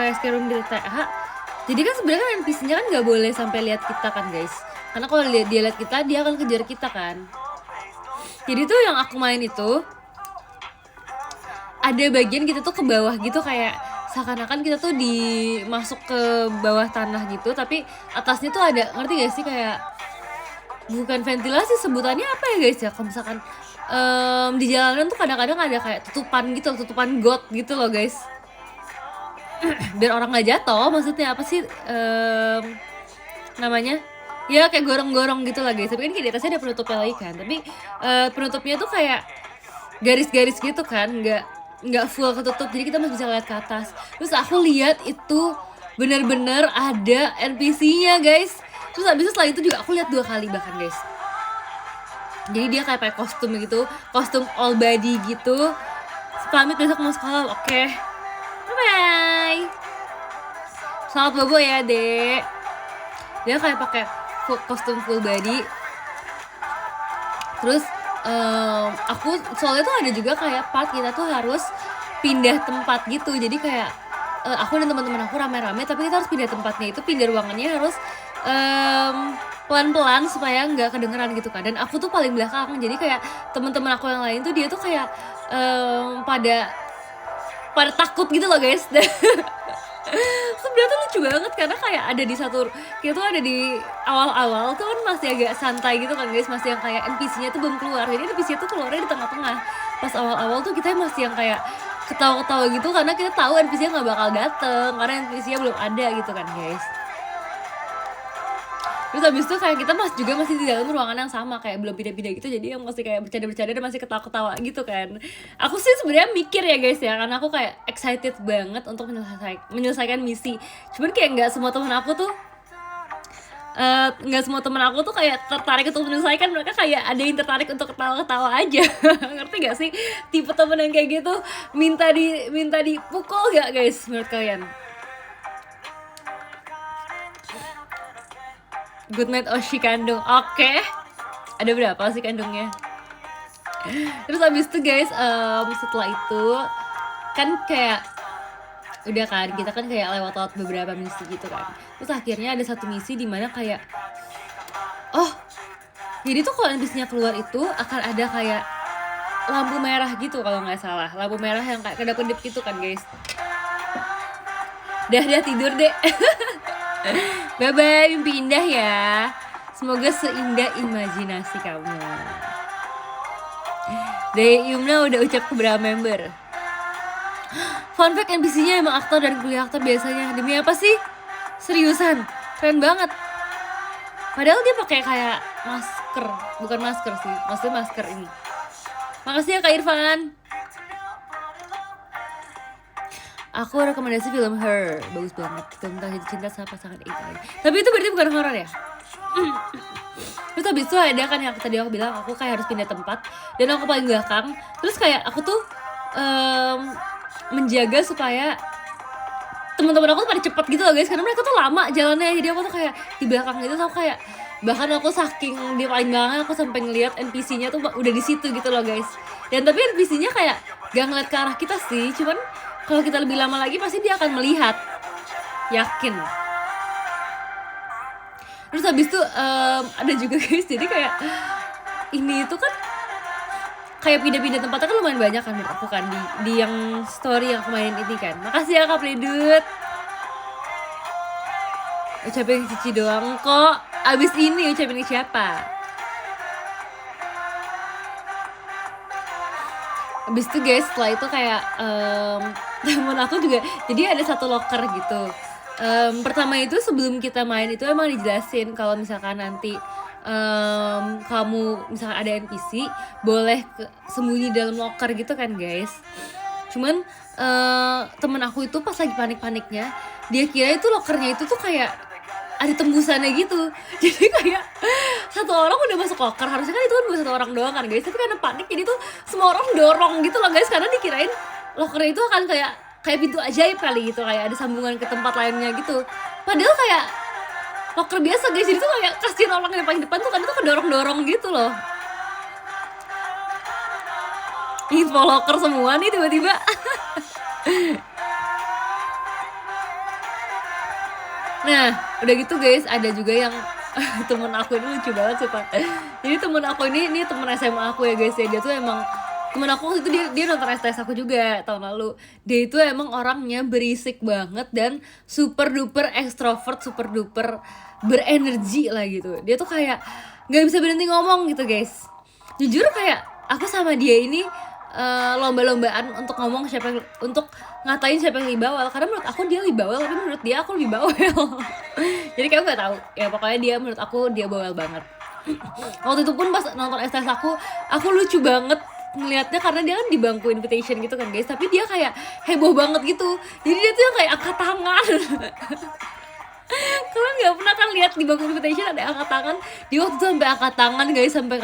escape room di TA, jadi kan sebenarnya kan NPC-nya kan nggak boleh sampai lihat kita kan guys. Karena kalau dia lihat kita, dia akan kejar kita kan. Jadi tuh yang aku main itu ada bagian kita tuh ke bawah gitu, kayak seakan-akan kita tuh masuk ke bawah tanah gitu, tapi atasnya tuh ada, ngerti gak sih, kayak bukan ventilasi, sebutannya apa ya guys ya, kalau misalkan di jalanan tuh kadang-kadang ada kayak tutupan gitu, tutupan got gitu loh guys. Biar orang nggak jatuh, maksudnya apa sih namanya, ya kayak gorong-gorong gitu lah guys. Tapi kan di atasnya ada penutupnya lagi kan, tapi penutupnya tuh kayak garis-garis gitu kan, nggak full ketutup, jadi kita masih bisa lihat ke atas. Terus aku lihat itu bener-bener ada NPC-nya guys. Terus abis itu setelah itu juga aku lihat 2 kali bahkan guys. Jadi dia kayak pakai kostum gitu, kostum all body gitu. Pamit, besok mau sekolah, oke. Bye. Selamat bobo ya dek. Dia kayak pakai kostum full body. Terus aku soalnya tuh ada juga kayak part kita tuh harus pindah tempat gitu. Jadi kayak aku dan teman-teman aku rame-rame, tapi kita harus pindah tempatnya, itu pindah ruangannya harus pelan-pelan supaya nggak kedengeran gitu kan. Dan aku tuh paling belakang, jadi kayak teman-teman aku yang lain tuh dia tuh kayak pada takut gitu loh guys. Sebenarnya tuh lucu banget karena kayak ada di satu, kita tuh ada di awal-awal tuh kan masih agak santai gitu kan guys, masih yang kayak NPC-nya tuh belum keluar, jadi NPC tuh keluarnya di tengah-tengah. Pas awal-awal tuh kita masih yang kayak ketawa-ketawa gitu karena kita tahu NPC-nya nggak bakal dateng karena NPC-nya belum ada gitu kan guys. Terus habis itu kayak kita masih di dalam ruangan yang sama, kayak belum pindah-pindah gitu, jadi yang masih kayak bercanda-bercanda dan masih ketawa-ketawa gitu kan. Aku sih sebenarnya mikir ya guys ya, karena aku kayak excited banget untuk menyelesaikan misi. Cuman kayak nggak semua teman aku tuh kayak tertarik untuk menyelesaikan. Mereka kayak ada yang tertarik untuk ketawa-ketawa aja. Ngerti gak sih tipe temen yang kayak gitu, minta dipukul gak guys menurut kalian? Good night Oshi kandung. Oke. Ada berapa sih kandungnya? Terus abis itu guys, setelah itu kan kayak udah kan, kita kan kayak lewat beberapa misi gitu kan. Terus akhirnya ada satu misi di mana kayak jadi tuh kalau NPC-nya keluar itu akan ada kayak lampu merah gitu kalau nggak salah, lampu merah yang kayak kedap-kedip gitu kan guys. Dah tidur deh. Bye bye, mimpi indah ya. Semoga seindah imajinasi kamu. Dari Yumna udah ucap ke berapa member. Fun fact, NPC-nya emang aktor dan kuliah aktor biasanya. Demi apa sih? Seriusan, keren banget. Padahal dia pakai kayak masker, bukan masker sih, maksudnya masker ini. Makasih ya Kak Irfan. Aku rekomendasi film Her, bagus banget. Film tentang cinta sama pasangan AI. Tapi itu berarti bukan horor ya? Terus habis itu ada kan yang tadi aku bilang aku kayak harus pindah tempat dan aku paling belakang. Terus kayak aku tuh menjaga supaya teman-teman aku tuh pada cepet gitu loh guys, karena mereka tuh lama jalannya. Jadi aku tuh kayak di belakang gitu, aku kayak bahkan aku saking di paling belakang aku sampai ngeliat NPC-nya tuh udah di situ gitu loh guys. Dan tapi NPC-nya kayak gak ngeliat ke arah kita sih, cuman kalau kita lebih lama lagi pasti dia akan melihat, yakin. Terus habis itu ada juga guys, jadi kayak ini tuh kan kayak pindah-pindah tempatnya kan lumayan banyak kan menurut aku kan di yang story yang aku mainin ini kan. Makasih ya Kak Pledut. Ucapin Cici doang kok. Abis ini ucapin ke siapa? Abis itu guys, setelah itu kayak temen aku juga, jadi ada satu locker gitu. Pertama itu sebelum kita main itu emang dijelasin kalau misalkan nanti kamu misalkan ada NPC boleh sembunyi dalam locker gitu kan guys. Cuman temen aku itu pas lagi panik-paniknya, dia kira itu lockernya itu tuh kayak ada tembusannya gitu. Jadi kayak satu orang udah masuk locker, harusnya kan itu kan buat satu orang doang kan guys, tapi karena panik jadi tuh semua orang dorong gitu loh guys, karena dikirain lockernya itu akan kayak pintu ajaib kali gitu, kayak ada sambungan ke tempat lainnya gitu. Padahal kayak locker biasa guys, jadi tuh kayak kasihin orang yang paling depan tuh kan itu kedorong-dorong gitu loh. Info locker semua nih tiba-tiba. Nah udah gitu guys, ada juga yang temen aku ini lucu banget sumpah. Jadi temen aku ini temen SMA aku ya guys ya, dia tuh emang temen aku itu dia nonton STS aku juga tahun lalu. Dia itu emang orangnya berisik banget dan super duper ekstrovert, super duper berenergi lah gitu. Dia tuh kayak nggak bisa berhenti ngomong gitu guys. Jujur kayak aku sama dia ini lomba-lombaan untuk ngomong siapa untuk ngatain siapa yang lebih bawel, karena menurut aku dia lebih bawel, tapi menurut dia aku lebih bawel. Jadi kayak nggak tahu ya, pokoknya dia menurut aku dia bawel banget. Waktu itu pun pas nonton STS aku lucu banget ngeliatnya, karena dia kan di bangku invitation gitu kan guys, tapi dia kayak heboh banget gitu. Jadi dia tuh yang kayak angkat tangan. Kalian nggak pernah kan lihat di bangku invitation ada angkat tangan? Dia waktu itu sampai angkat tangan guys, sampai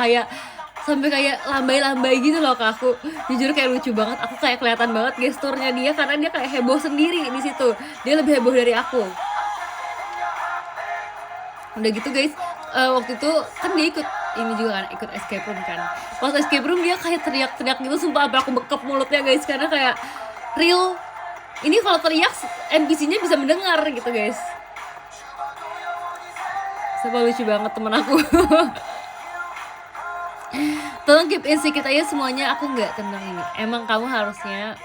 kayak lambai-lambai gitu loh ke aku. Jujur kayak lucu banget, aku kayak kelihatan banget gesturnya dia, karena dia kayak heboh sendiri di situ. Dia lebih heboh dari aku. Udah gitu guys, waktu itu kan dia ikut ini juga kan, ikut escape room kan. Pas escape room dia kayak teriak-teriak gitu, sumpah sampai aku bekap mulutnya guys, karena kayak real ini kalau teriak NPC-nya bisa mendengar gitu guys. Sumpah lucu banget temen aku. Tolong keep in secret aja semuanya, aku nggak tentang ini. Emang kamu harusnya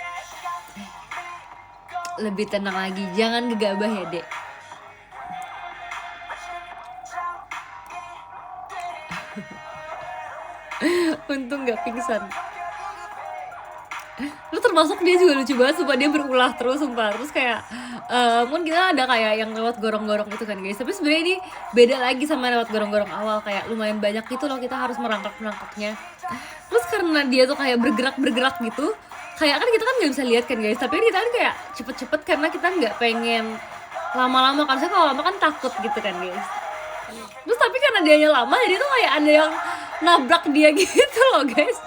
lebih tenang lagi, jangan gegabah ya dek. Untung nggak pingsan. Lu termasuk dia juga lucu banget, sumpah dia berulah terus sumpah. Terus kayak mungkin kita ada kayak yang lewat gorong-gorong itu kan guys, tapi sebenarnya ini beda lagi sama lewat gorong-gorong awal, kayak lumayan banyak gitu loh, kita harus merangkaknya. Terus karena dia tuh kayak bergerak gitu, kayak kan kita kan nggak bisa lihat kan guys, tapi kita kan kayak cepet-cepet karena kita nggak pengen lama-lama kan, saya kalau lama kan takut gitu kan guys. Terus tapi karena dianya lama, jadi tuh kayak ada yang nabrak dia gitu loh guys.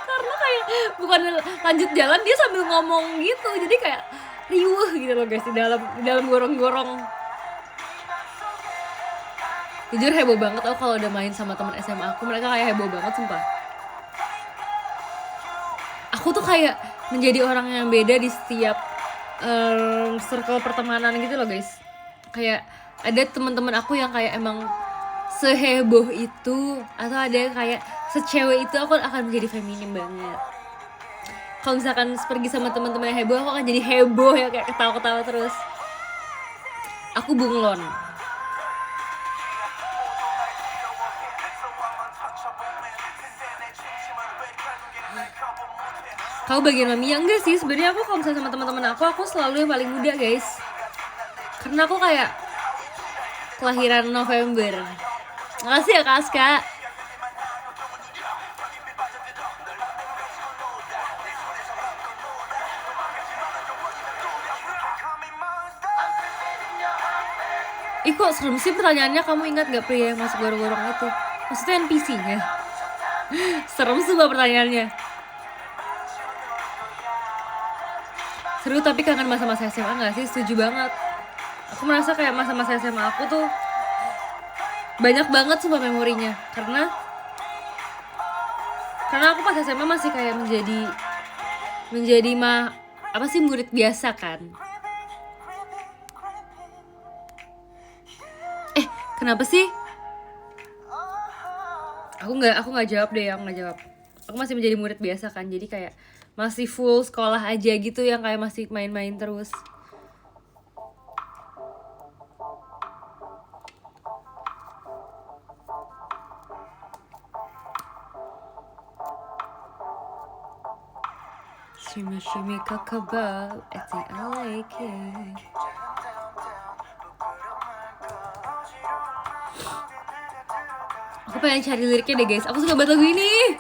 Karena kayak bukan lanjut jalan, dia sambil ngomong gitu, jadi kayak riuh gitu loh guys di dalam gorong-gorong. Jujur heboh banget aku kalau udah main sama teman SMA aku, mereka kayak heboh banget sumpah. Aku tuh kayak menjadi orang yang beda di setiap circle pertemanan gitu loh guys. Kayak ada teman-teman aku yang kayak emang seheboh itu, atau ada yang kayak secewek itu, aku akan menjadi feminim banget. Kalau misalkan pergi sama teman-teman yang heboh, aku akan jadi heboh ya, kayak ketawa-ketawa terus. Aku bunglon. Kau bagian mami ya? Enggak sih, sebenarnya aku kalau misalnya sama teman-teman aku selalu yang paling muda guys, karena aku kayak kelahiran November. Makasih ya Kak Aska. Ih kok serem sih pertanyaannya, kamu ingat gak pria yang masuk gorong-gorong itu? Maksudnya NPC-nya? Serem semua pertanyaannya. Seru tapi kangen masa-masa SMA gak sih? Setuju banget. Aku merasa kayak masa-masa SMA aku tuh banyak banget sumpah memorinya. Karena aku pas SMA masih kayak menjadi murid biasa kan. Kenapa sih? Aku nggak jawab deh, aku nggak jawab. Aku masih menjadi murid biasa kan, jadi kayak masih full sekolah aja gitu, yang kayak masih main-main terus. Shimmy shimmy kakabau, I think I like it. Aku pengen cari liriknya deh guys, aku suka banget lagu ini.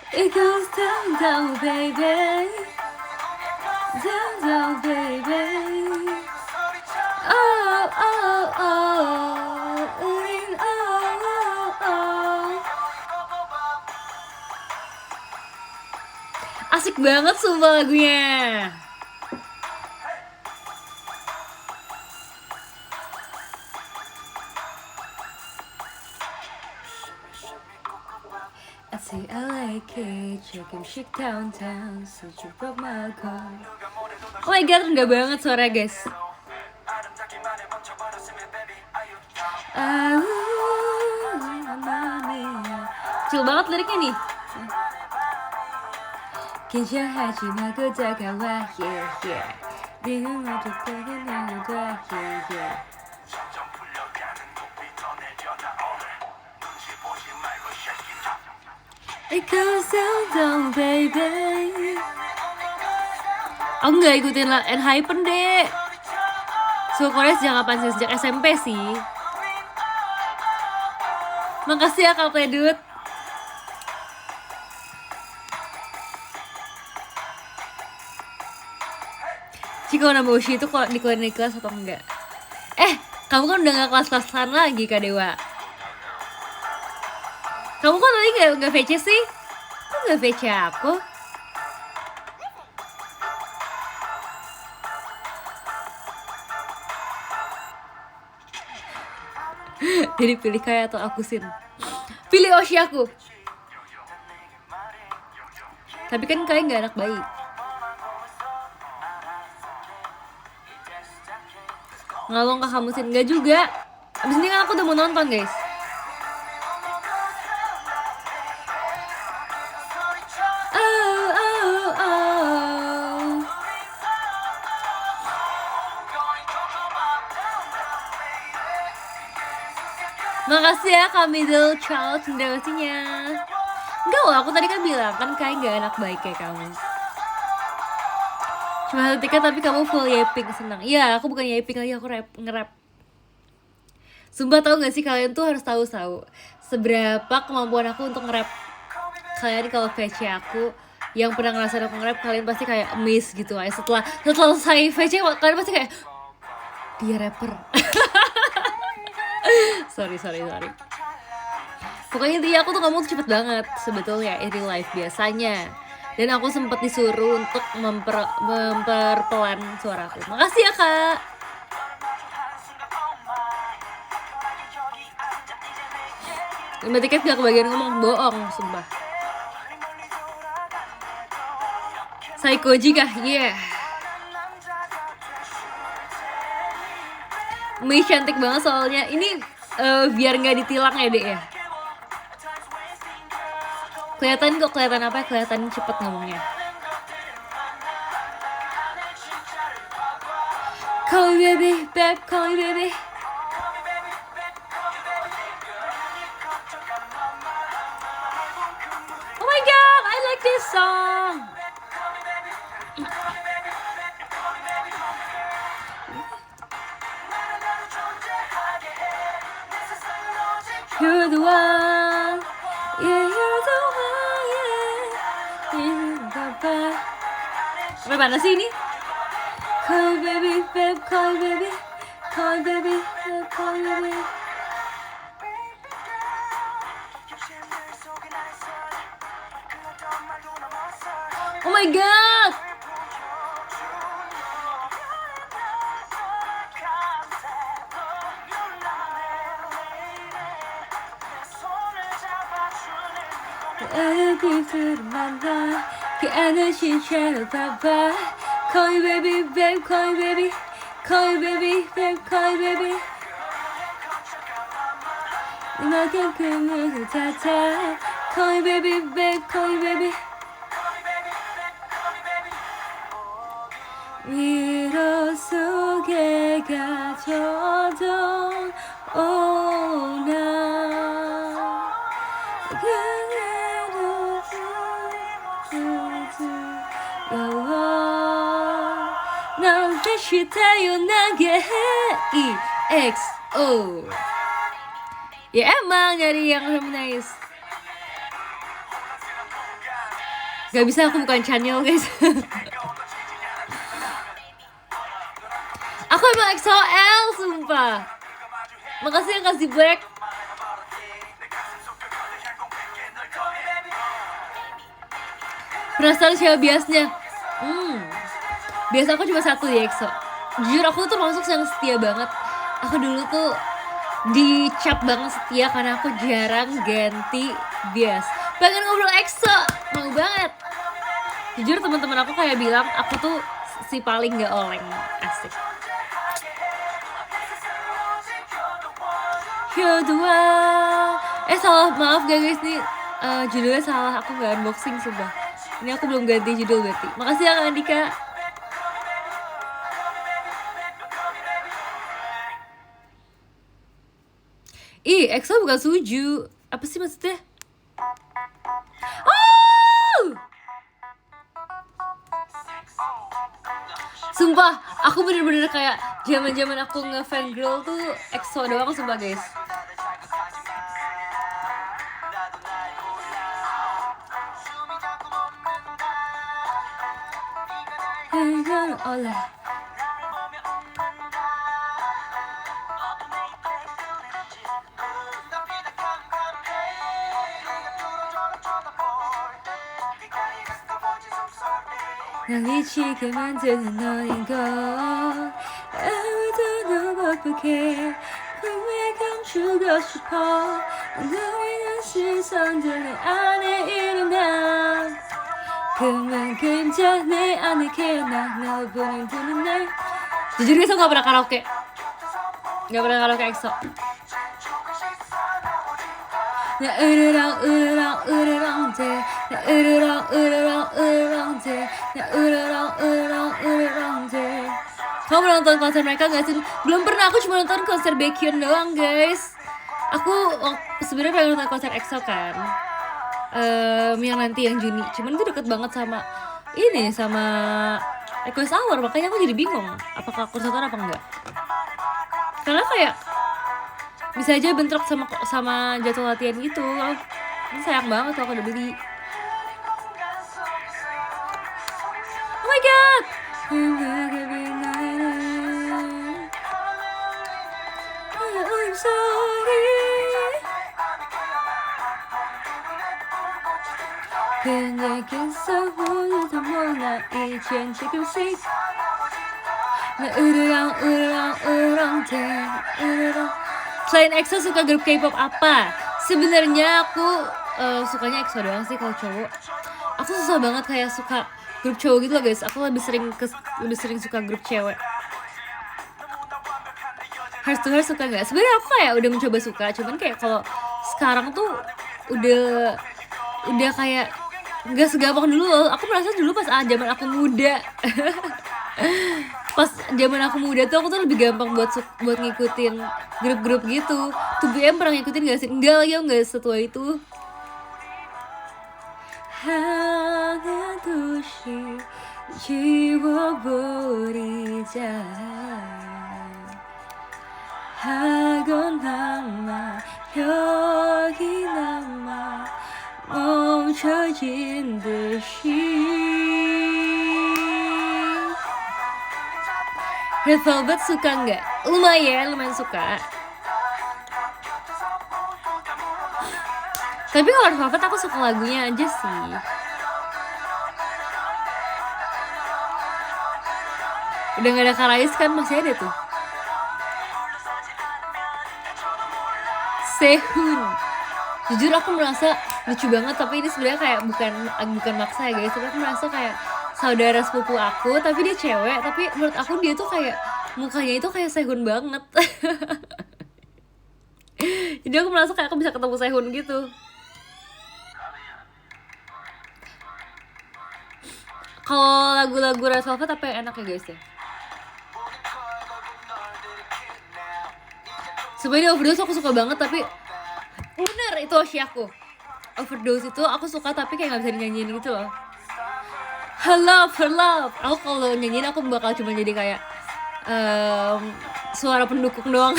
It goes down, down, baby. Down, down, baby. Oh, oh, oh. Oh, oh. Asik banget sumpah lagunya. I say I like it, chicken shit downtown, so you broke my car. Oh my god, rendah banget suara guys. Kecil banget liriknya nih. 긴장하지마 다가와 yeah yeah 네가 먼저 다가가는 거야 yeah yeah. It goes down down baby. Aku nggak ikutin ENHYPEN deh. Suka Korea sejak kapan sih? Sejak SMP sih. Makasih ya Kak Pedut. Jika nama Ushi itu kok dikeluarin di kelas atau enggak? Kamu kan udah gak kelas-kelasan lagi Kak Dewa. Kamu kok tadi gak VC sih? Kok gak VC aku? Jadi pilih Kaya atau aku Sin? Pilih Oshi aku. Tapi kan Kaya gak anak baik. Ngalong Kak kamu Sin? Gak juga. Abis ini kan aku udah mau nonton guys. Makasih ya Kak Middle Child donasinya. Enggak loh, aku tadi kan bilang kan kayak gak anak baik kayak kamu. Cuma ketika tapi kamu full yaping, senang. Iya, aku bukan yaping lagi, aku nge-rap. Sumpah tau gak sih, kalian tuh harus tahu seberapa kemampuan aku untuk nge-rap. Kalian kalau VC aku yang pernah ngerasain aku nge-rap, kalian pasti kayak miss gitu lah. Setelah selesai VC, kalian pasti kayak dia rapper. sorry. Pokoknya intinya aku tuh ngomong cepet banget sebetulnya in real life biasanya. Dan aku sempat disuruh untuk memperpelan suaraku. Makasih ya Kak. 5 tiket gak kebagian ngomong, bohong sumpah. Saikoji kah? Yeah. Mei cantik banget soalnya. Ini biar gak ditilang ya dek ya. Kelihatan apa ya, kelihatan cepet ngomongnya. Call me baby, babe, call me baby. Oh my god, I like this song. You're the one, yeah, you're the one, Sampai mana sih ini? Call baby, babe, call baby, call baby, babe, call baby. Oh my god. Call you baby, babe, call you baby, call you baby, babe, call you baby. Call you baby, babe, call you baby. 위로 속에 갇혀도 오나 그대로 두려워 널 다시 태어나게 해 EXO. Ya emang nyari yang harmonize. Gak bisa, aku bukan channel guys. Aku emang XOL sumpah. Makasih yang kasih black. Penasaran siapa biasnya? Biasa aku cuma satu di EXO. Jujur aku tuh masuk yang setia banget. Aku dulu tuh dicap banget setia karena aku jarang ganti bias. Pengen ngobrol EXO, mau banget. Jujur teman-teman aku kayak bilang aku tuh si paling gak oleng. Asik. Kedua, salah, maaf guys nih, judulnya salah, aku nggak unboxing sumpah. Ini aku belum ganti judul berarti. Makasih ya Kak Andika. EXO bukan Suju. Apa sih maksudnya? Oh! Sumpah, aku bener-bener kayak zaman-zaman aku nge-fan girl tuh EXO doang sumpah guys. Oleh. 날 미치게 만드는 너인 걸 아무도 널 못 보게 꿈에 감추고 싶어 너의 시선들 내 안에 일어나 그만큼 내 안에 깨어나 널 보는 두는 날. Jujur guys, aku gak pernah karaoke. Gak pernah karaoke EXO. 나 으르렁 으르렁 으르렁 대 나 으르렁 으르렁 으르렁 대 나 으르렁 으르렁 으르렁 대. Kamu nonton konser mereka gak sih? Belum pernah, aku cuma nonton konser Baekhyun doang guys. Aku sebenarnya pengen nonton konser EXO kan, yang nanti yang Juni. Cuman itu deket banget sama ini, sama Request Hour, makanya aku jadi bingung apakah aku nonton apa enggak. Karena kayak bisa aja bentrok sama jadwal latihan gitu. Ini sayang banget kalau aku udah beli. Oh my god. I'm sorry. 그녀께서 오늘도 몰라 이젠 지금씩 나 으르렁 으르렁 으르렁 대 으르렁. Selain EXO suka grup K-pop apa? Sebenarnya aku sukanya EXO doang sih kalau cowok. Aku susah banget kayak suka grup cowok gitu loh guys. Aku lebih sering suka grup cewek. Heart to Heart suka nggak? Sebenarnya aku kayak udah mencoba suka, cuman kayak kalau sekarang tuh udah kayak nggak segampang dulu loh. Aku merasa dulu pas zaman aku muda. Pas zaman aku muda tuh aku tuh lebih gampang buat ngikutin grup-grup gitu. 2PM pernah ngikutin gak sih? Enggak lagi, aku gak setua itu. 하나둘씩 지워버리자 하건 남아 여기 남아 멈춰진 듯이 Red Velvet suka nggak? Lumayan suka. Tapi kalau Red Velvet aku suka lagunya aja sih. Udah gak ada Karais kan, masih ada tuh Sehun. Jujur aku merasa lucu banget, tapi ini sebenarnya kayak bukan maksa ya guys. Tapi aku merasa kayak saudara sepupu aku, tapi dia cewek. Tapi menurut aku dia tuh kayak mukanya itu kayak Sehun banget. Jadi aku merasa kayak aku bisa ketemu Sehun gitu. Kalau lagu-lagu Red Velvet apa yang enak ya guys ya? Sebenarnya Overdose aku suka banget, tapi bener itu Oshiaku. Overdose itu aku suka tapi kayak gak bisa dinyanyiin gitu loh. Her love. Aku kalau nyanyiin aku bakal cuma jadi kayak suara pendukung doang.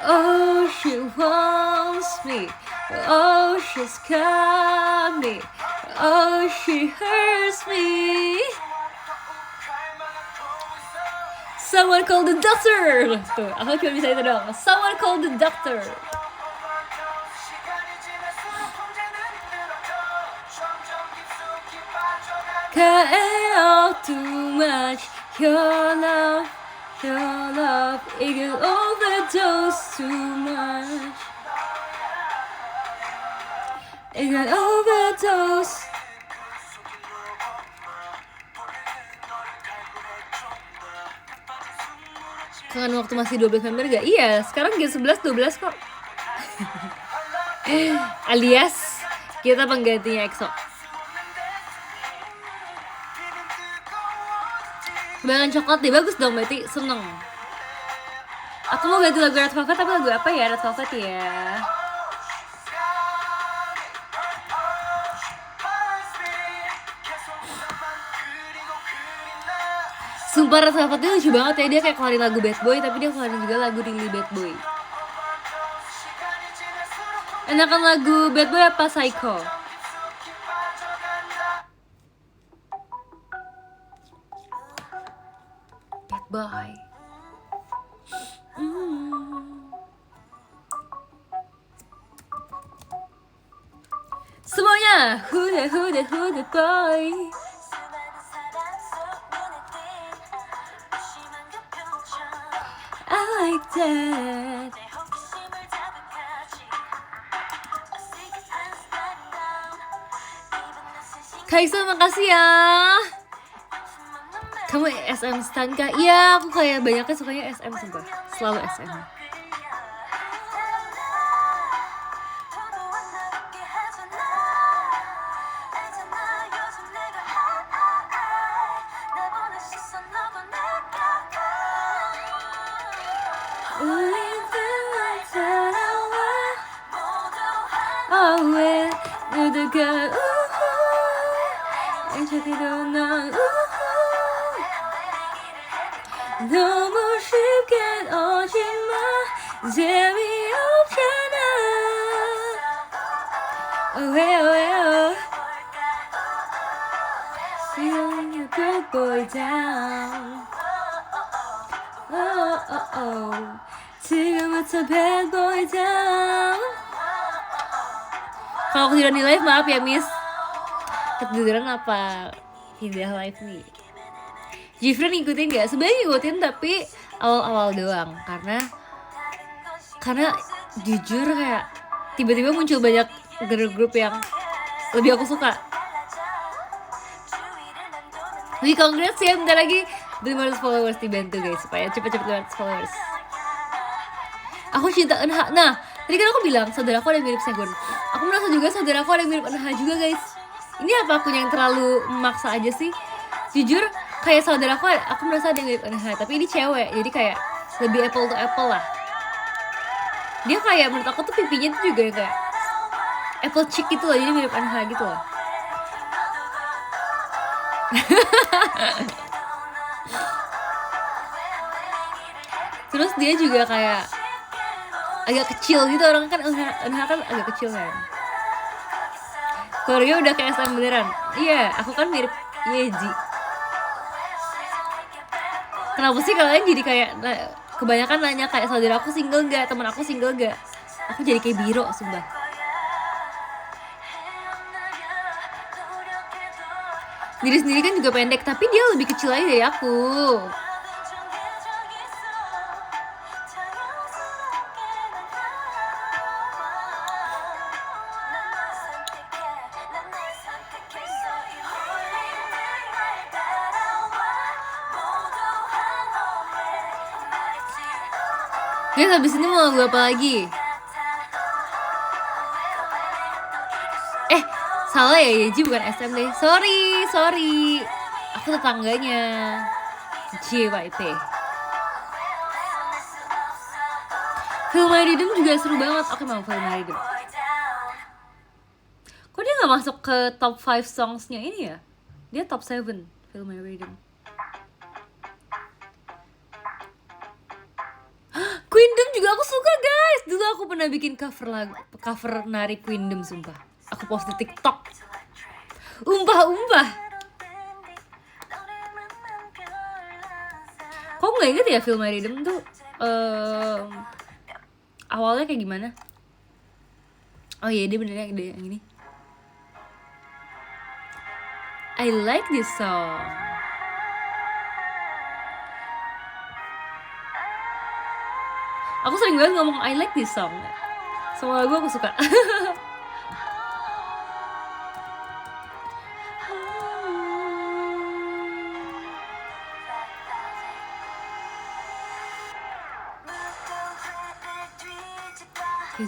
Oh, she wants me. Oh, she's got me. Oh, she hurts me. Someone call the doctor. Tuh, aku cuma bisa itu doang. Someone call the doctor. Care too much. Your love, it can overdose too much. It can overdose. Kangen waktu masih 12 member gak? Iya, sekarang Gen 11 12 kok. Alias kita penggantinya EXO. Kebanyakan coklat deh, bagus dong berarti, seneng. Aku mau ganti lagu Red Velvet, tapi lagu apa ya Red Velvet ya? Sumpah Red Velvet itu lucu banget ya, dia kayak keluarin lagu Bad Boy, tapi dia keluarin juga lagu Really Bad Boy. Enakan lagu Bad Boy apa Psycho? Bad Boy. Semuanya, who the boy. I like that. Kaisa, makasih ya. Kamu SM stan kah? Iya, aku kayak banyaknya sukanya SM sumpah. Selalu SM. 너무 쉽게 오지마 재미없잖아. 왜요 Feeling your good boy down. 지금부터 bad boy down. Kalau ketiduran di live maaf ya miss. Ketiduran apa pindah live nih? Jifren ngikutin gak? Sebenarnya ngikutin tapi awal-awal doang. Karena jujur kayak tiba-tiba muncul banyak grup-grup yang lebih aku suka. Wih, congrats ya, bentar lagi 500 followers dibantu guys, supaya cepet-cepet 500 followers. Aku cinta Eunha. Nah, tadi kan aku bilang saudaraku ada mirip Sehun. Aku merasa juga saudaraku ada mirip Eunha juga guys. Ini apa aku yang terlalu memaksa aja sih? Jujur, kayak saudaraku aku merasa ada yang mirip Eunha, tapi ini cewek, jadi kayak lebih apple to apple lah. Dia kayak menurut aku tuh pipinya tuh juga kayak apple cheek gitu loh, jadi mirip Eunha gitu loh. Terus dia juga kayak agak kecil gitu, orang kan Eunha kan agak kecil kan. Keluarga udah kayak SM beneran. Iya, aku kan mirip Yeji. Kenapa sih kalian jadi kayak kebanyakan nanya kayak saudara aku single gak, teman aku single gak? Aku jadi kayak Biro, sumpah. Diri sendiri kan juga pendek, tapi dia lebih kecil aja dari aku. Guys, habis ini mau lagu apa lagi? Salah ya, Yeji bukan SM deh. Sorry. Aku tetangganya. JYP. Feel My Rhythm juga seru banget. Oke, mau Feel My Rhythm. Kok dia gak masuk ke top 5 songsnya ini ya? Dia top 7 Feel My Rhythm. Queendom juga aku suka, guys. Dulu aku pernah bikin cover nari Queendom, sumpah. Aku post di TikTok. Umpah. Kok nggak inget ya Feel My Rhythm tuh awalnya kayak gimana? Oh iya, dia bener yang ini. I like this song. Aku sering banget ngomong I like this song. Semua lagu aku suka.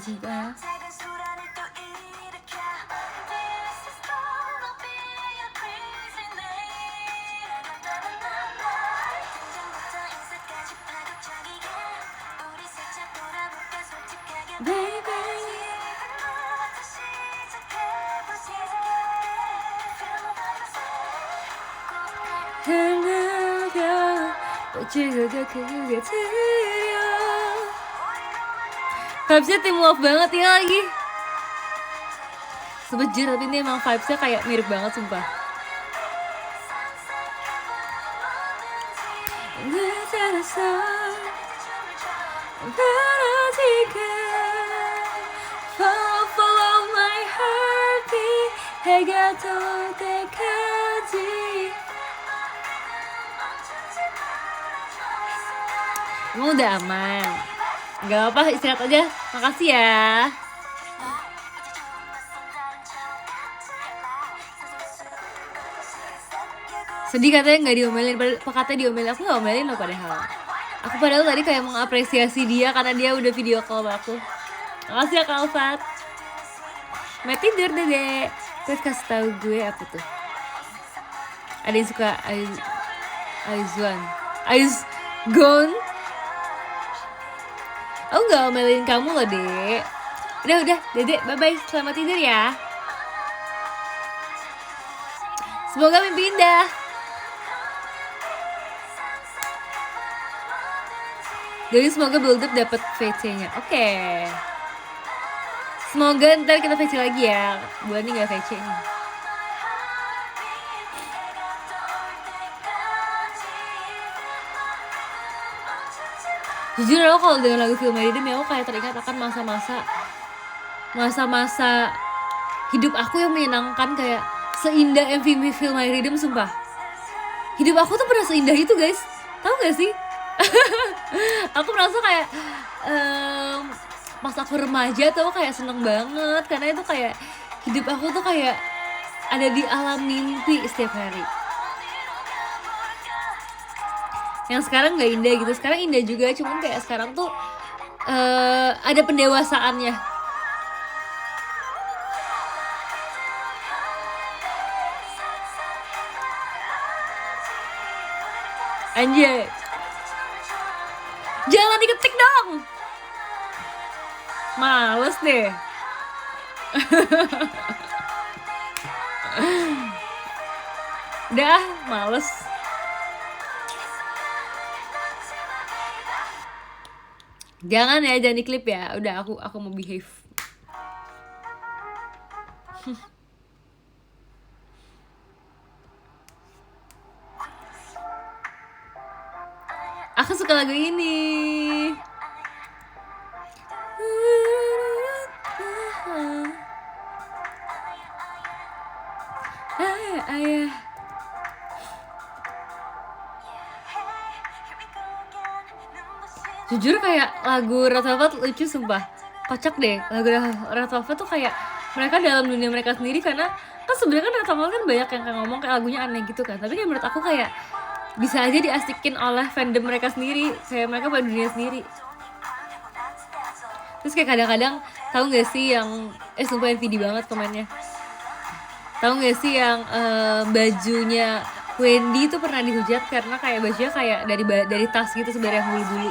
juga. Vibesnya Team Love banget ya lagi. Sebejir, tapi ini emang vibesnya kayak mirip banget sumpah. Follow my heartbeat 해가 될 때까지. Emang udah aman? Gak apa-apa, istirahat aja. Makasih ya. Sedih katanya gak diomelin. Katanya diomelin. Aku gak omelin loh padahal. Aku padahal tadi kayak mengapresiasi dia karena dia udah video call sama aku. Makasih ya Kak Alfat. Mau tidur deh. Terus kasih tahu gue apa tuh. Ada yang suka Aizwan Aizgon. Aku gak omelin kamu loh, Dek. Udah, Dedek, bye-bye. Selamat tidur ya. Semoga mimpi indah. Jadi semoga build up dapet VC-nya. Oke. Semoga ntar kita VC lagi ya. Bulan ini gak VC nih. Jujur aku kalau dengan lagu Feel My Rhythm ya, aku kayak teringat akan masa-masa hidup aku yang menyenangkan, kayak seindah MV Feel My Rhythm, sumpah. Hidup aku tuh pernah seindah itu, guys. Tahu gak sih? Aku merasa kayak pas aku remaja tuh kayak seneng banget, karena itu kayak hidup aku tuh kayak ada di alam mimpi setiap hari. Yang sekarang gak indah gitu. Sekarang indah juga, cuman kayak sekarang tuh ada pendewasaannya. Anjay, jangan diketik dong. Males deh. Udah, males. Jangan ya, jangan diklip ya. Udah, aku mau behave. Aku suka lagu ini. Ayah. Jujur kayak lagu Red Velvet lucu sumpah. Kocak deh, lagu Red Velvet tuh kayak mereka dalam dunia mereka sendiri, karena kan sebenarnya kan Red Velvet kan banyak yang kayak ngomong kayak lagunya aneh gitu kan. Tapi kayak menurut aku kayak bisa aja diasikin oleh fandom mereka sendiri, kayak mereka punya dunia sendiri. Terus kayak kadang-kadang tahu nggak sih yang sumpah NVD banget komennya. Tahu nggak sih yang bajunya Wendy tuh pernah dihujat karena kayak bajunya kayak dari tas gitu sebenarnya bulu-bulu.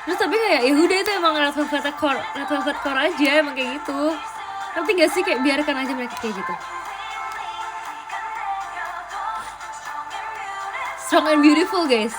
Terus tapi kayak ya udah itu emang Red Velvet core aja, emang kayak gitu. Ngerti gak sih, kayak biarkan aja mereka kayak gitu. Strong and beautiful guys.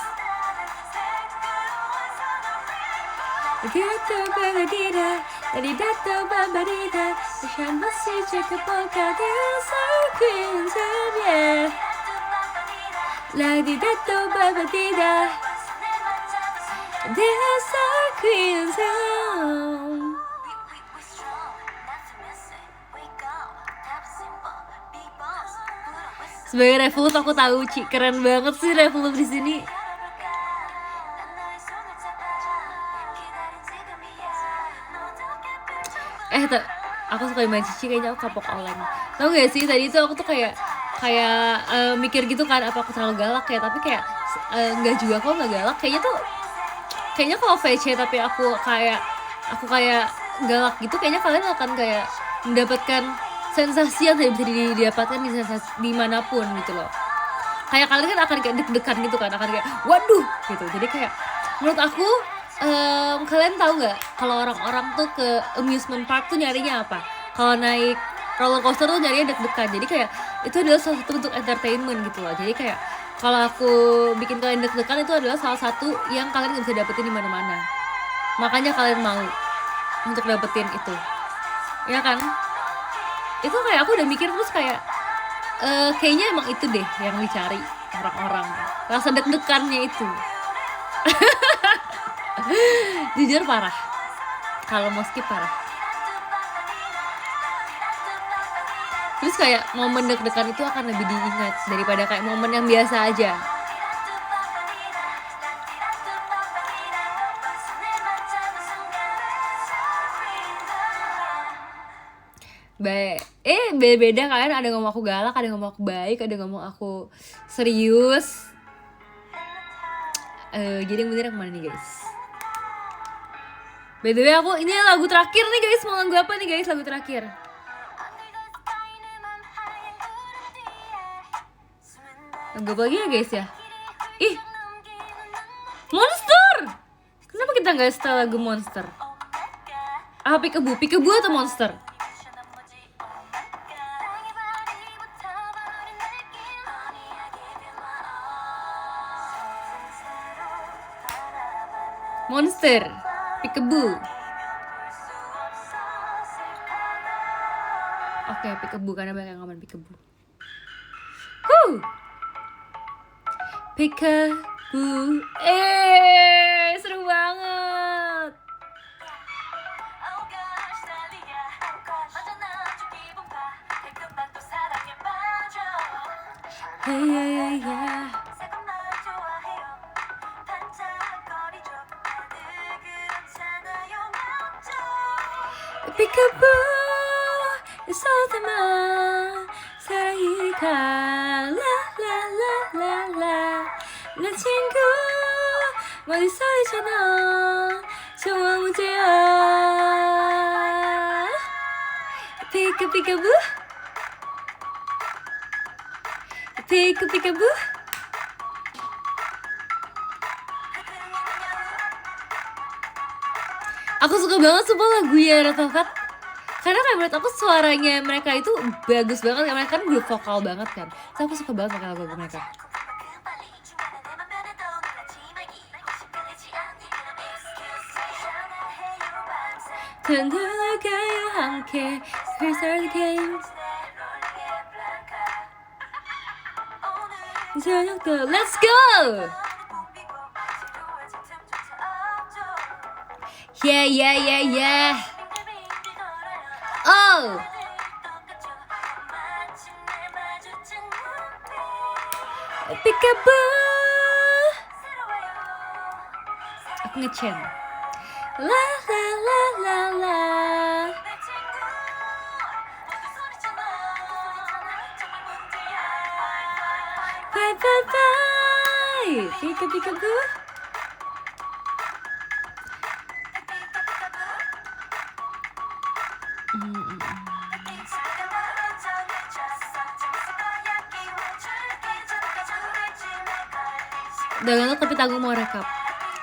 Sebagai Revolut aku tahu Ci, keren banget sih Revolut di sini. Aku suka main Cici, kayaknya aku kapok oleng. Tahu gak sih tadi itu aku tuh kayak mikir gitu kan, apa aku terlalu galak ya, tapi kayak enggak juga, kok nggak galak. Kayaknya kalau VC tapi aku kayak galak gitu, kayaknya kalian akan kayak mendapatkan sensasi yang tidak bisa didapatkan di manapun gitu loh. Kayak kalian kan akan kayak deg-degan gitu kan, akan kayak waduh gitu. Jadi kayak menurut aku kalian tahu nggak kalau orang-orang tuh ke amusement park tuh nyarinya apa? Kalau naik roller coaster tuh nyarinya deg-degan. Jadi kayak itu adalah salah satu bentuk entertainment gitu loh. Jadi kayak kalau aku bikin kalian deg-degan, itu adalah salah satu yang kalian nggak bisa dapetin di mana-mana. Makanya kalian mau untuk dapetin itu, ya kan? Itu kayak aku udah mikir terus kayak kayaknya emang itu deh yang dicari orang-orang, rasa deg-degannya itu. Jujur parah, kalau mau skip parah. Terus kayak momen deg-degan itu akan lebih diingat daripada kayak momen yang biasa aja. Beda kalian, ada ngomong aku galak, ada ngomong aku baik, ada ngomong aku serius. Jadi yang bener yang mana nih guys? By the way, ini lagu terakhir nih guys. Mau lagu apa nih guys? Lagu terakhir. Lagu apa lagi ya guys ya? Ih, Monster! Kenapa kita nggak setel lagu Monster? Peekaboo atau Monster? Monster, Peekaboo. Oke, Peekaboo, karena banyak yang ngomong Peekaboo. Peekaboo, seru banget. Hey. Peekaboo, 있어도만 사랑이가 라라라라라 내 친구 멀리 서 있잖아 좋아 문제야 Peekaboo Peekaboo. Aku suka banget sumpah lagunya Red Velvet, karena kayak menurut aku suaranya mereka itu bagus banget. Mereka kan grup vokal banget kan, so aku suka banget pakai lagu mereka. Let's go! Yeah, yeah, yeah, yeah. Oh. Peekaboo. Aku ngecen. La la la la la. Bye bye bye. Peekaboo. Udah ngantuk tapi tanggung mau rekap.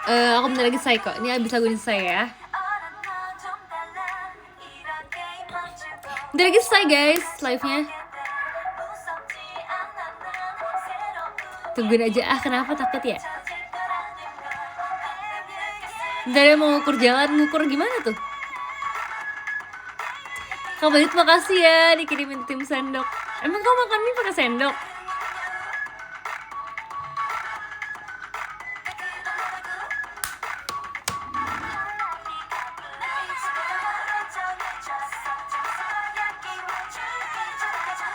Aku bentar lagi selesai kok. Ini abis lagu ini selesai ya. Bentar lagi selesai guys live-nya. Tungguin aja kenapa takut ya? Bentar ya mau ngukur jalan, ngukur gimana tuh? Kak Badit makasih ya dikirimin tim sendok. Emang kau makan mie pakai sendok?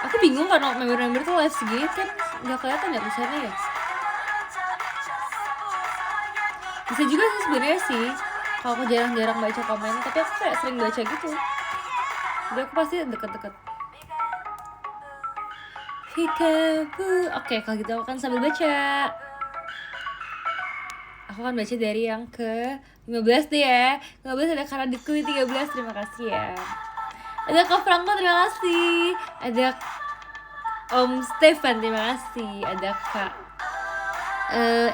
Aku bingung karena member-member tuh live segini kan nggak kelihatan ya tulisannya ya. Bisa juga sih sebenarnya sih. Kalau aku jarang-jarang baca komen, tapi aku kayak sering baca gitu. Udah aku pasti deket-deket. Peekaboo. Oke, kalau gitu aku kan sambil baca. Aku akan baca dari yang ke 15 deh ya. 15 ada Karaditku di 13, terima kasih ya. Ada Kak Franco, terima kasih. Ada Om Stefan, terima kasih. Ada Kak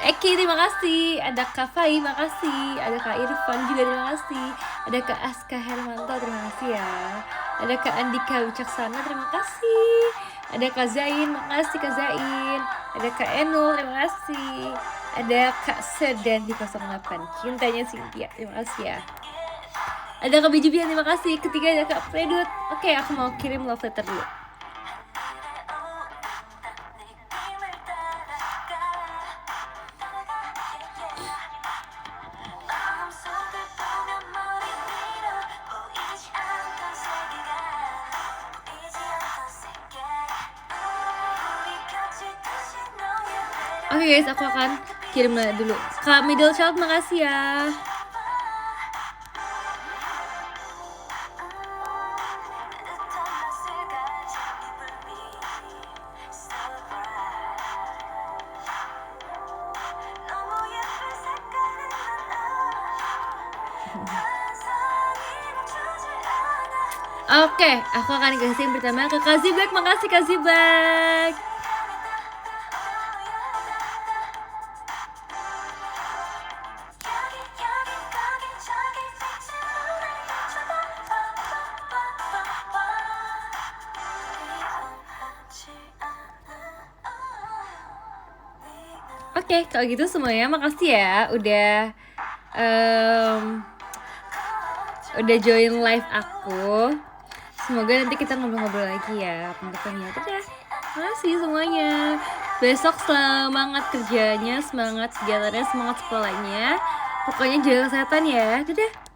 Eki, terima kasih. Ada Kak Fai, terima kasih. Ada Kak Irfan juga, terima kasih. Ada Kak Aska Hermanto, terima kasih ya. Ada Kak Andika Wicaksana, terima kasih. Ada Kak Zain, makasih Kak Zain. Ada Kak Enul, terima kasih. Ada Kak Sedan di 08, cintanya Cynthia, terima kasih ya. Ada Kak Bijubian, terima kasih. Ketiga ada Kak Predut. Oke, aku mau kirim love letter dulu. Oke guys, aku akan kirim dulu. Kak Middle Child, makasih ya. Oke, aku akan kasih yang pertama ke Kak Ziblak, makasih Kak Ziblak. Oke, kalau gitu semuanya makasih ya udah join live aku. Semoga nanti kita ngobrol-ngobrol lagi ya pendengarnya. Dadah. Makasih semuanya. Besok semangat kerjanya, semangat kegiatannya, semangat sekolahnya. Pokoknya jaga kesehatan ya. Dadah.